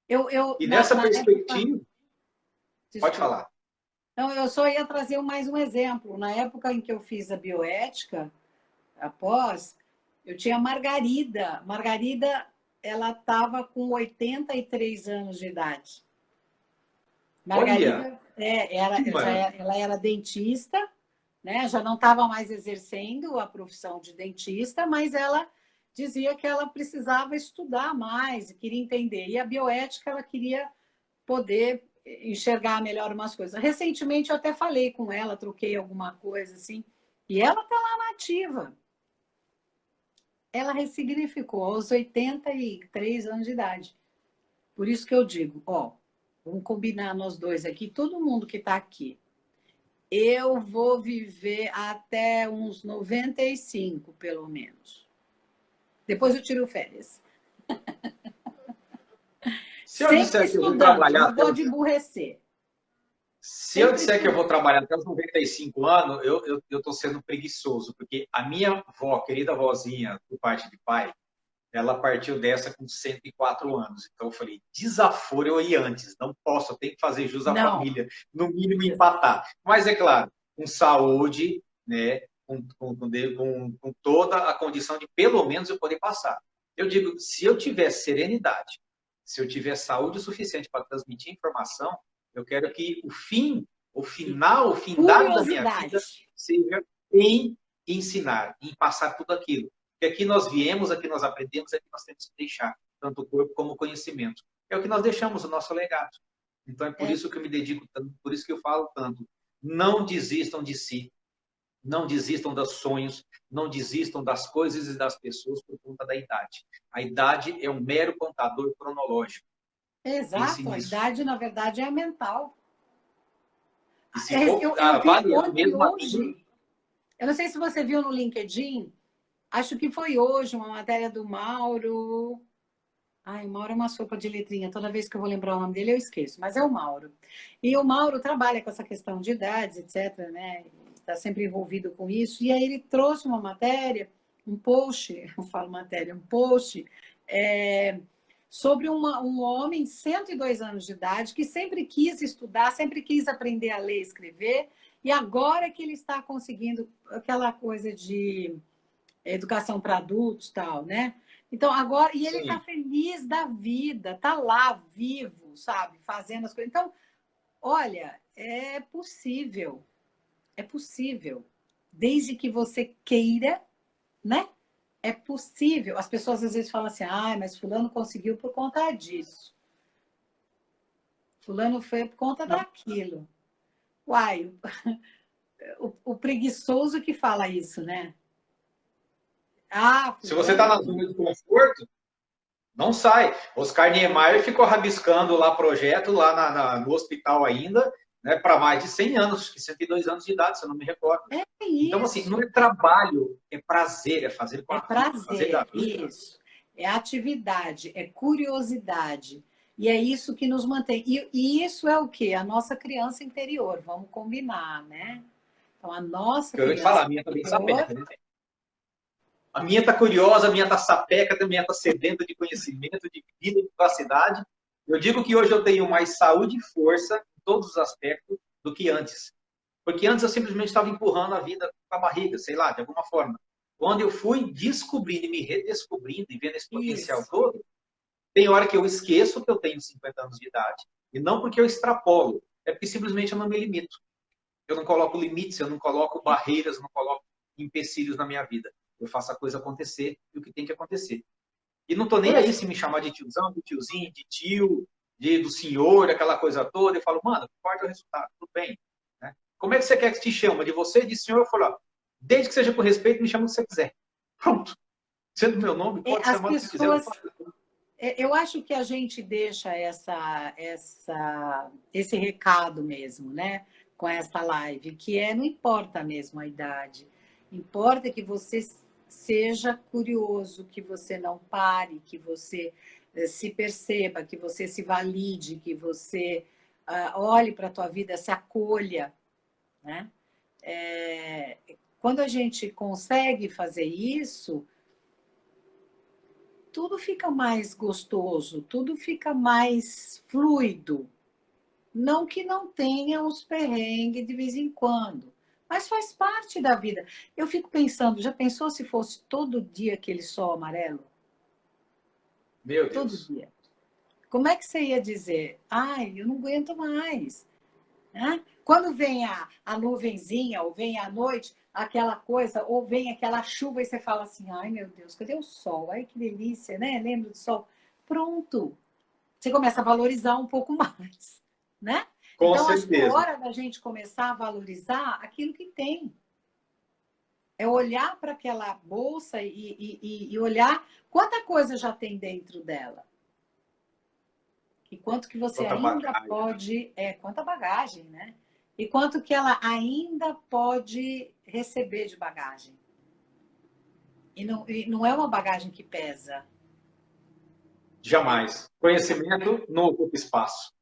E Na, nessa na época, perspectiva, pode desculpa. falar. Então, eu só ia trazer mais um exemplo. Na época em que eu fiz a bioética, após, eu tinha a Margarida. Margarida, ela estava com 83 anos de idade. Olha, Margarida, que maravilha. ela era dentista, né? Já não estava mais exercendo a profissão de dentista, mas ela dizia que ela precisava estudar mais e queria entender. E a bioética, ela queria poder enxergar melhor umas coisas. Recentemente eu até falei com ela, troquei alguma coisa assim, e ela está lá na ativa. Ela ressignificou aos 83 anos de idade. Por isso que eu digo, ó, vamos combinar nós dois aqui, todo mundo que está aqui. Eu vou viver até uns 95, pelo menos. Depois eu tiro férias. Se eu Sempre disser que eu vou estudando, trabalhar não até gosto os de emburrecer. Se eu Sempre disser que eu vou estudando. trabalhar até os 95 anos, eu estou sendo preguiçoso, porque a minha avó, querida vozinha, por parte de pai, ela partiu dessa com 104 anos. Então eu falei, desaforo eu ir antes, não posso, eu tenho que fazer jus à Não. família, no mínimo empatar. Mas é claro, com saúde, né, com toda a condição de pelo menos eu poder passar. Eu digo, se eu tiver serenidade, se eu tiver saúde suficiente para transmitir informação, eu quero que o fim, o final, o findado da minha Curiosidade. vida seja em ensinar, em passar tudo aquilo. Porque aqui nós viemos, aqui nós aprendemos, aqui nós temos que deixar, tanto o corpo como o conhecimento. É o que nós deixamos, o nosso legado. Então é por É, isso que eu me dedico tanto, por isso que eu falo tanto. Não desistam de si, não desistam dos sonhos, não desistam das coisas e das pessoas por conta da idade. A idade é um mero contador cronológico. Pense exato, a nisso. idade, na verdade, é a mental. E se for Eu vi avaliar ontem, mesmo assim, hoje, eu não sei se você viu no LinkedIn, acho que foi hoje uma matéria do Mauro. Ai, o Mauro é uma sopa de letrinha. Toda vez que eu vou lembrar o nome dele, eu esqueço. Mas é o Mauro. E o Mauro trabalha com essa questão de idades, etc., né? Está sempre envolvido com isso. E aí ele trouxe uma matéria, um post, eu falo matéria, um post, é, sobre um homem, 102 anos de idade, que sempre quis estudar, sempre quis aprender a ler e escrever, e agora que ele está conseguindo aquela coisa de educação para adultos e tal, né? Então, agora, e ele está Sim. feliz da vida, está lá, vivo, sabe? Fazendo as coisas. Então, olha, é possível. É possível. Desde que você queira, né? É possível. As pessoas às vezes falam assim, mas fulano conseguiu por conta disso. Fulano foi por conta Não. daquilo. Uai, o preguiçoso que fala isso, né? Se você está Fulano... na zona de conforto, não sai. Oscar Niemeyer ficou rabiscando lá projeto lá no hospital ainda, né, para mais de 100 anos, que 102 anos de idade, se eu não me recordo. É Então, assim, não isso. é trabalho, é prazer, é fazer com É a vida, fazer da prazer, vida. isso. É atividade, é curiosidade. E é isso que nos mantém. E isso é o quê? A nossa criança interior, vamos combinar, né? Então, a nossa Eu ia te falar, criança a minha tá bem interior sapeca, né? A minha tá curiosa, a minha tá sapeca, a minha tá sedenta de conhecimento, de vida, de capacidade. Eu digo que hoje eu tenho mais saúde e força em todos os aspectos do que antes. Porque antes eu simplesmente estava empurrando a vida com a barriga, sei lá, de alguma forma. Quando eu fui descobrindo e me redescobrindo e vendo esse potencial isso. todo, tem hora que eu esqueço que eu tenho 50 anos de idade. E não porque eu extrapolo, é porque simplesmente eu não me limito. Eu não coloco limites, eu não coloco barreiras, eu não coloco empecilhos na minha vida. Eu faço a coisa acontecer e o que tem que acontecer. E não tô nem aí se me chamar de tiozão, de tiozinho, de tio, do senhor, aquela coisa toda. Eu falo, mano, importa o resultado, tudo bem. Né? Como é que você quer que te chama? De você, de senhor? Eu falo, ó, desde que seja por respeito, me chama o que você quiser. Pronto. Sendo meu nome, pode As chamar o que quiser. Eu pessoas... faço. Eu acho que a gente deixa esse recado mesmo, né? Com essa live, que não importa mesmo a idade. Importa que você seja curioso, que você não pare, que você se perceba, que você se valide, que você olhe para a tua vida, se acolha, né? Quando a gente consegue fazer isso, tudo fica mais gostoso, tudo fica mais fluido. Não que não tenha os perrengues de vez em quando, mas faz parte da vida. Eu fico pensando, já pensou se fosse todo dia aquele sol amarelo? Meu Todo Deus. dia. Como é que você ia dizer? Ai, eu não aguento mais. Né? Quando vem a nuvenzinha, ou vem à noite, aquela coisa, ou vem aquela chuva e você fala assim, ai meu Deus, cadê o sol? Ai que delícia, né? Lembra do sol? Pronto. Você começa a valorizar um pouco mais, né? Com Então, acho que é certeza. hora da gente começar a valorizar aquilo que tem. É olhar para aquela bolsa e olhar quanta coisa já tem dentro dela. E quanto que você Quanta ainda bagagem. pode... quanta bagagem, né? E quanto que ela ainda pode receber de bagagem. E não é uma bagagem que pesa. Jamais. Conhecimento não ocupa espaço.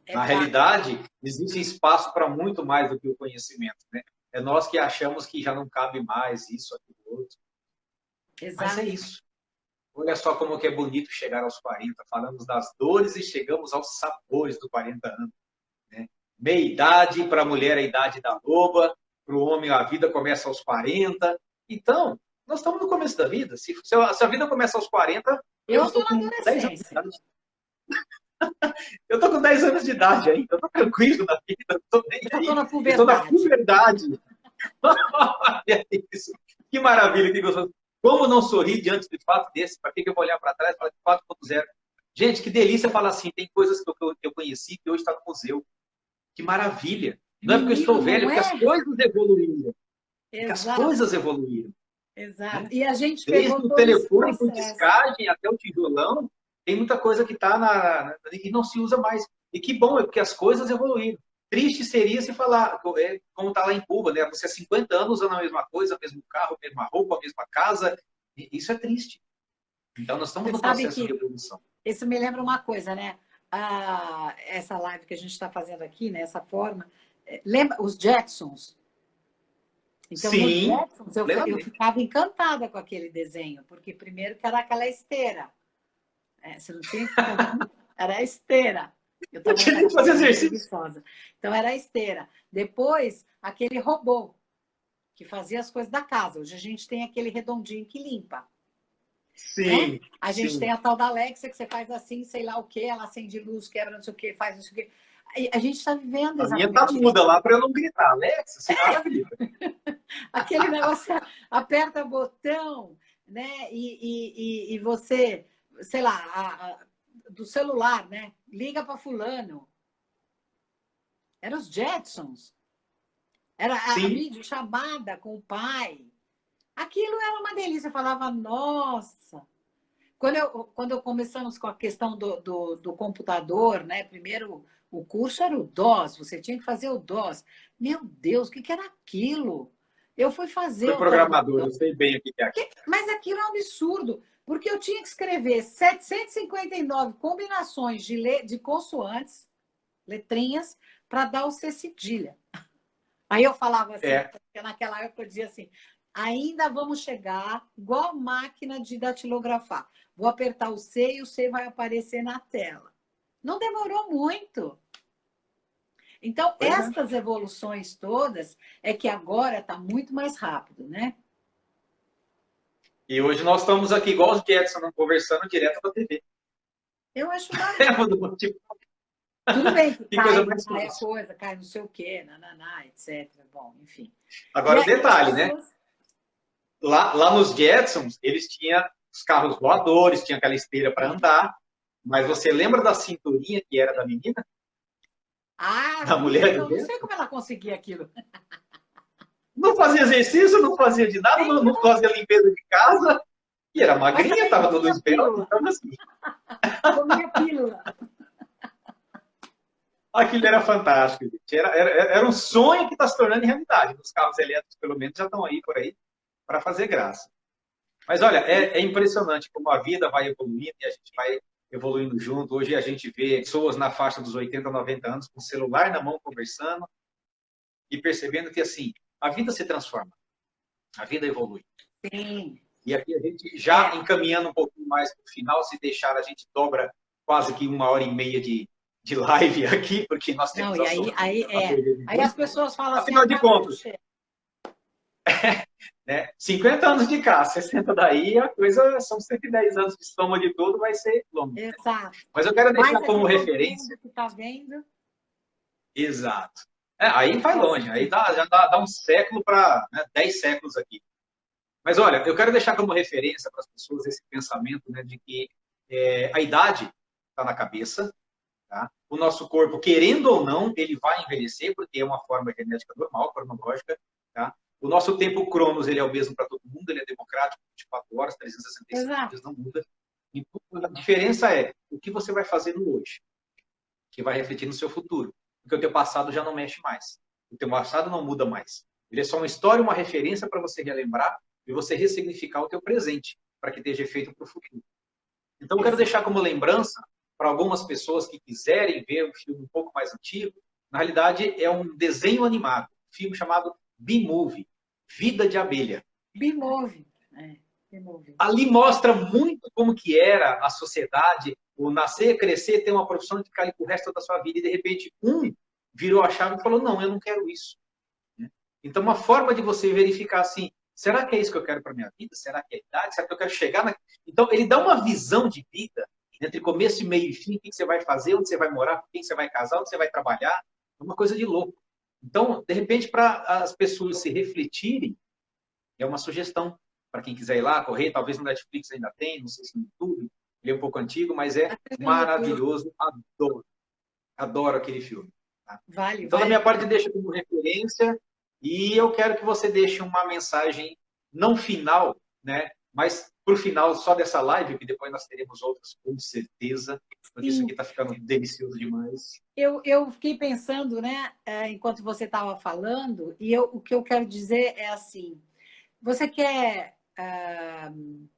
É Na prática. realidade, existe espaço para muito mais do que o conhecimento, né? É nós que achamos que já não cabe mais isso, aquilo, outro. Mas é Exato. isso. Olha só como que é bonito chegar aos 40. Falamos das dores e chegamos aos sabores do 40 anos. Né? Meia idade, para a mulher a idade da loba, para o homem a vida começa aos 40. Então, nós estamos no começo da vida. Se a vida começa aos 40, eu Eu estou estou na com 10 anos de adolescência. idade. Eu estou com 10 anos de idade ainda, eu estou tranquilo na vida, não estou nem Eu estou aí. na Eu estou na puberdade. puberdade. Olha isso. Que maravilha, que gostoso. Como não sorrir diante de fato desse? Para que eu vou olhar para trás e falar de 4.0? Gente, que delícia falar assim. Tem coisas que eu conheci que hoje está no museu. Que maravilha. Não é porque eu Menino, estou velho, é não porque as é? coisas evoluíram. É que as coisas Exato, evoluíram. exato. Né? E a gente pegou Desde o todo esse telefone com processo. discagem até o tijolão, tem muita coisa que está e não se usa mais. E que bom, é porque as coisas evoluíram. Triste seria se falar, como está lá em Cuba, né? Você há 50 anos usando a mesma coisa, o mesmo carro, a mesma roupa, a mesma casa. E isso é triste. Então, nós estamos Você no sabe processo de que evolução. isso me lembra uma coisa, né? Essa live que a gente está fazendo aqui, né? Essa forma. Lembra os Jacksons? Então, nos Sim, Jacksons, eu plenamente. ficava encantada com aquele desenho, porque primeiro que era aquela esteira. Você não tinha que fazer. Era a esteira. Eu Eu tinha que fazer exercício. preguiçosa. Então era a esteira. Depois, aquele robô que fazia as coisas da casa. Hoje a gente tem aquele redondinho que limpa. Sim, Né? A gente sim. tem a tal da Alexa que você faz assim, sei lá o quê, ela acende luz, quebra não sei o quê, faz não sei o quê. A gente está vivendo A minha exatamente tá isso. muda lá para eu não gritar. Alexa, senão ela grita. Aquele negócio, aperta botão, né? E você, sei lá, do celular, né? Liga para fulano. Era os Jetsons. Era a Sim, videochamada com o pai. Aquilo era uma delícia. Eu falava, nossa. Quando começamos com a questão do computador, né? Primeiro, o curso era o DOS, você tinha que fazer o DOS. Meu Deus, o que era aquilo? Eu fui fazer fui o tal do programador, DOS, eu sei bem o que é aquilo. mas aquilo é um absurdo, porque eu tinha que escrever 759 combinações de consoantes, letrinhas, para dar o C cedilha. Aí eu falava assim, É, porque naquela época eu dizia assim, ainda vamos chegar igual máquina de datilografar. Vou apertar o C e o C vai aparecer na tela. Não demorou muito. Então, pois é. estas evoluções todas é que agora está muito mais rápido, né? E hoje nós estamos aqui, igual os Jetson, conversando direto da TV. Eu acho Tipo, tudo bem que que coisa cai, mais cai a fácil. coisa, cai não sei o quê, nananá, etc. Bom, enfim. E Agora, o aí as detalhe, né? pessoas... Lá nos Jetsons, eles tinham os carros voadores, tinha aquela esteira para andar. Mas você lembra da cinturinha que era da menina? Ah, Da mulher menina, do eu não sei Jetson? como ela conseguia aquilo. Não fazia exercício, não fazia de nada, não fazia limpeza de casa. E era Mas magrinha, também estava todo comia esbelto. pílula. Então, assim, Comia pílula. aquilo era fantástico, gente. Era um sonho que está se tornando realidade. Os carros elétricos, pelo menos, já estão aí por aí para fazer graça. Mas olha, é impressionante como a vida vai evoluindo e a gente vai evoluindo junto. Hoje a gente vê pessoas na faixa dos 80, 90 anos com o celular na mão conversando e percebendo que assim, a vida se transforma, a vida evolui. Sim. E aqui a gente já É. encaminhando um pouquinho mais para o final, se deixar a gente dobra quase que 1 hora e meia de live aqui, porque nós Não, temos e assunto a é. perder de Aí as muito. pessoas falam assim, Afinal de acabou, contas, chega. né? 50 anos de cá, 60 daí, a coisa são 110 anos de estômago de tudo, vai ser longo. Exato. Mas eu quero Mas deixar aqui como todo referência. mundo que está vendo, Exato. Aí vai com longe, aí certeza. já dá um século para 10 séculos aqui. Mas olha, eu quero deixar como referência para as pessoas esse pensamento, né, de que a idade está na cabeça, tá? O nosso corpo, querendo ou não, ele vai envelhecer, porque é uma forma genética normal, cronológica, tá? O nosso tempo cronos, ele é o mesmo para todo mundo, ele é democrático, 24 horas, 365 Exato. dias, não muda. Então, a diferença é o que você vai fazer no hoje, que vai refletir no seu futuro. Porque o teu passado já não mexe mais. O teu passado não muda mais. Ele é só uma história, uma referência para você relembrar e você ressignificar o teu presente, para que esteja efeito para o futuro. Então, eu quero Exato. deixar como lembrança para algumas pessoas que quiserem ver um filme um pouco mais antigo. Na realidade, é um desenho animado, um filme chamado B-Movie, Vida de Abelha. Bimove. Bimove. Ali mostra muito como que era a sociedade, o nascer, crescer, ter uma profissão e ficar ali o resto da sua vida. E, de repente, virou a chave e falou, não, eu não quero isso. Então, uma forma de você verificar assim, será que é isso que eu quero para minha vida? Será que é a idade? Será que eu quero chegar na... Então, ele dá uma visão de vida, entre começo, meio e fim, o que você vai fazer, onde você vai morar, com quem você vai casar, onde você vai trabalhar. É uma coisa de louco. Então, de repente, para as pessoas se refletirem, é uma sugestão para quem quiser ir lá, correr, talvez no Netflix ainda tem, não sei se no YouTube, ele é um pouco antigo, mas é No YouTube. maravilhoso, adoro aquele filme. Tá? Vale, Então, da vale a minha parte, pena. deixa como referência e eu quero que você deixe uma mensagem, não final, né? Mas para o final só dessa live, que depois nós teremos outras, com certeza, porque isso Sim. aqui está ficando delicioso demais. Eu fiquei pensando, né, enquanto você estava falando, e o que eu quero dizer é assim, você quer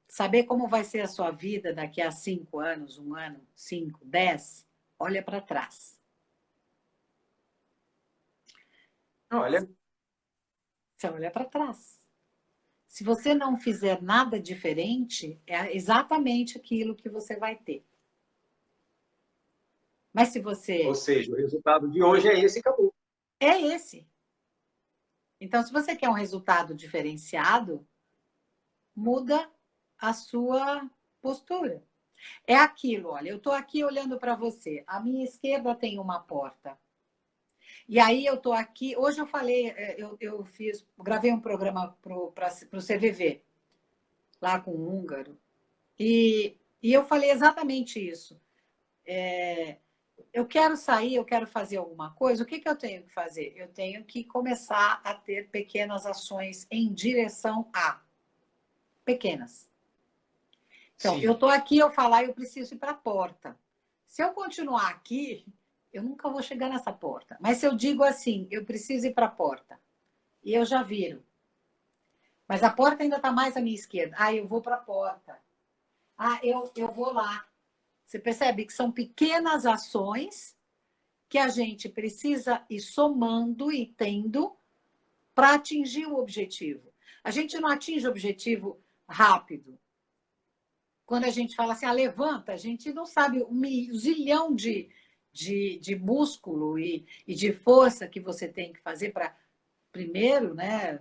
saber como vai ser a sua vida daqui a 5 anos, 1 ano, 5, 10? Olha para trás. Olha, Você olha para trás. Se você não fizer nada diferente, é exatamente aquilo que você vai ter. Mas se você... Ou seja, o resultado de hoje é esse e acabou. É esse. Então, se você quer um resultado diferenciado, muda a sua postura. É aquilo, olha, eu estou aqui olhando para você. À minha esquerda tem uma porta. E aí eu estou aqui. Hoje eu falei, gravei um programa para o CVV, lá com o húngaro, e eu falei exatamente isso. Eu quero sair, eu quero fazer alguma coisa, o que eu tenho que fazer? Eu tenho que começar a ter pequenas ações em direção a pequenas. Então, Sim. eu estou aqui, eu falar, eu preciso ir para a porta. Se eu continuar aqui, eu nunca vou chegar nessa porta. Mas se eu digo assim, eu preciso ir para a porta, e eu já viro, mas a porta ainda está mais à minha esquerda. Ah, eu vou para a porta. Ah, eu vou lá. Você percebe que são pequenas ações que a gente precisa ir somando e tendo para atingir o objetivo. A gente não atinge o objetivo rápido. Quando a gente fala assim, levanta, a gente não sabe um zilhão de músculo e de força que você tem que fazer para, primeiro, né,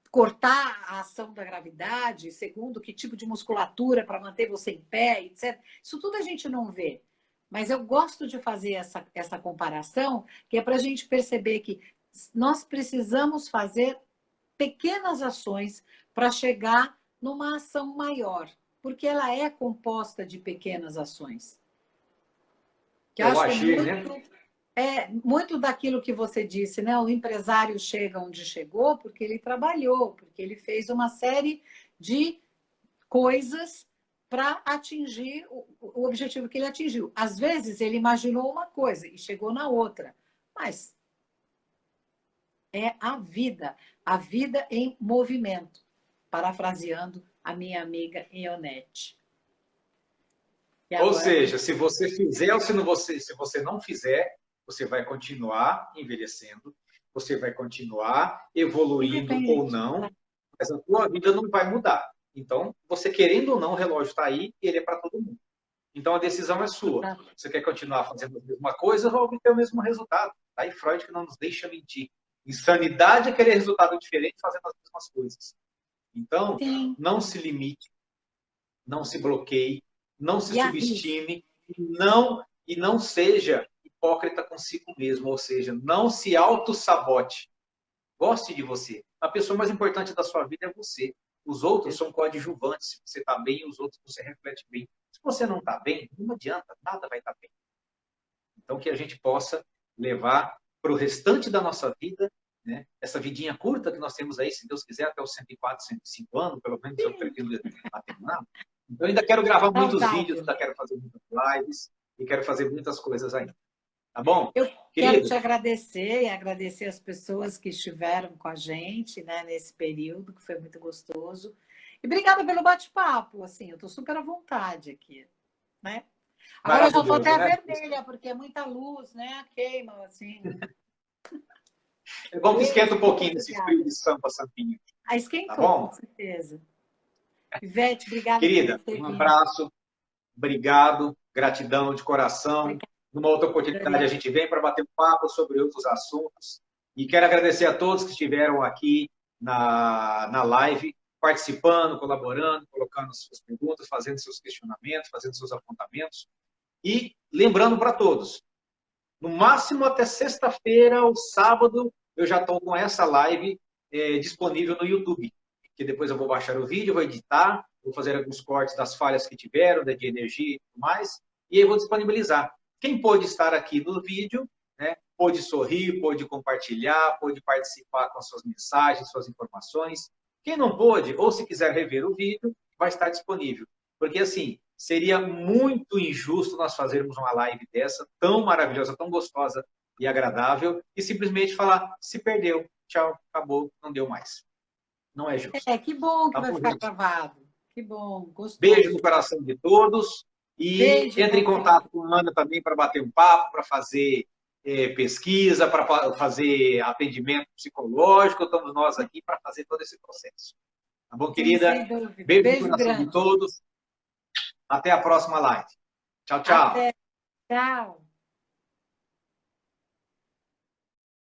cortar a ação da gravidade, segundo, que tipo de musculatura para manter você em pé, etc. Isso tudo a gente não vê. Mas eu gosto de fazer essa comparação, que é para a gente perceber que nós precisamos fazer pequenas ações para chegar numa ação maior, porque ela é composta de pequenas ações. Que eu acho que muito daquilo que você disse, né? O empresário chega onde chegou porque ele trabalhou, porque ele fez uma série de coisas para atingir o objetivo que ele atingiu. Às vezes, ele imaginou uma coisa e chegou na outra, mas é a vida em movimento, parafraseando a minha amiga Ionete. Ou seja, se você fizer ou se você não fizer, você vai continuar envelhecendo, você vai continuar evoluindo ou não, mas a sua vida não vai mudar. Então, você querendo ou não, o relógio está aí e ele é para todo mundo. Então, a decisão é sua. Você quer continuar fazendo a mesma coisa ou obter o mesmo resultado? Tá aí Freud que não nos deixa mentir. Insanidade é querer resultado diferente fazendo as mesmas coisas. Então, Sim. não se limite, não se bloqueie, não se subestime e não seja hipócrita consigo mesmo, ou seja, não se auto-sabote. Goste de você. A pessoa mais importante da sua vida é você. Os outros são coadjuvantes. Se você está bem, os outros você reflete bem. Se você não está bem, não adianta, nada vai estar bem. Então, que a gente possa levar para o restante da nossa vida, né, essa vidinha curta que nós temos aí, se Deus quiser, até os 104, 105 anos, pelo menos eu pretendo terminar. Então, eu ainda quero gravar muitos vídeos, ainda quero fazer muitas lives e quero fazer muitas coisas ainda. Tá bom? Eu quero te agradecer e agradecer as pessoas que estiveram com a gente, né, nesse período, que foi muito gostoso. E obrigada pelo bate-papo, assim, eu estou super à vontade aqui, né? Agora eu já estou até vermelha, porque é muita luz, né? Queima, assim. É bom que esquenta um pouquinho nesse frio de Sampa Sampinho. Esquentou, tá bom? Com certeza. Ivete, obrigada. Querida, um abraço, obrigado, gratidão de coração. Obrigada. Numa outra oportunidade a gente vem para bater um papo sobre outros assuntos. E quero agradecer a todos que estiveram aqui na live, participando, colaborando, colocando suas perguntas, fazendo seus questionamentos, fazendo seus apontamentos. E lembrando para todos, no máximo até sexta-feira ou sábado, eu já estou com essa live disponível no YouTube. Que depois eu vou baixar o vídeo, vou editar, vou fazer alguns cortes das falhas que tiveram, de energia e tudo mais, e aí vou disponibilizar. Quem pôde estar aqui no vídeo, né, pôde sorrir, pôde compartilhar, pôde participar com as suas mensagens, suas informações. Quem não pôde, ou se quiser rever o vídeo, vai estar disponível. Porque, assim, seria muito injusto nós fazermos uma live dessa, tão maravilhosa, tão gostosa e agradável, e simplesmente falar, se perdeu, tchau, acabou, não deu mais. Não é justo. Que bom que vai ficar gravado. Que bom, gostoso. Beijo no coração de todos. E entre em contato com a Ana também para bater um papo, para fazer pesquisa, para fazer atendimento psicológico. Estamos nós aqui para fazer todo esse processo. Tá bom, querida? Beijo no coração de todos. Até a próxima live. Tchau, tchau. Até. Tchau.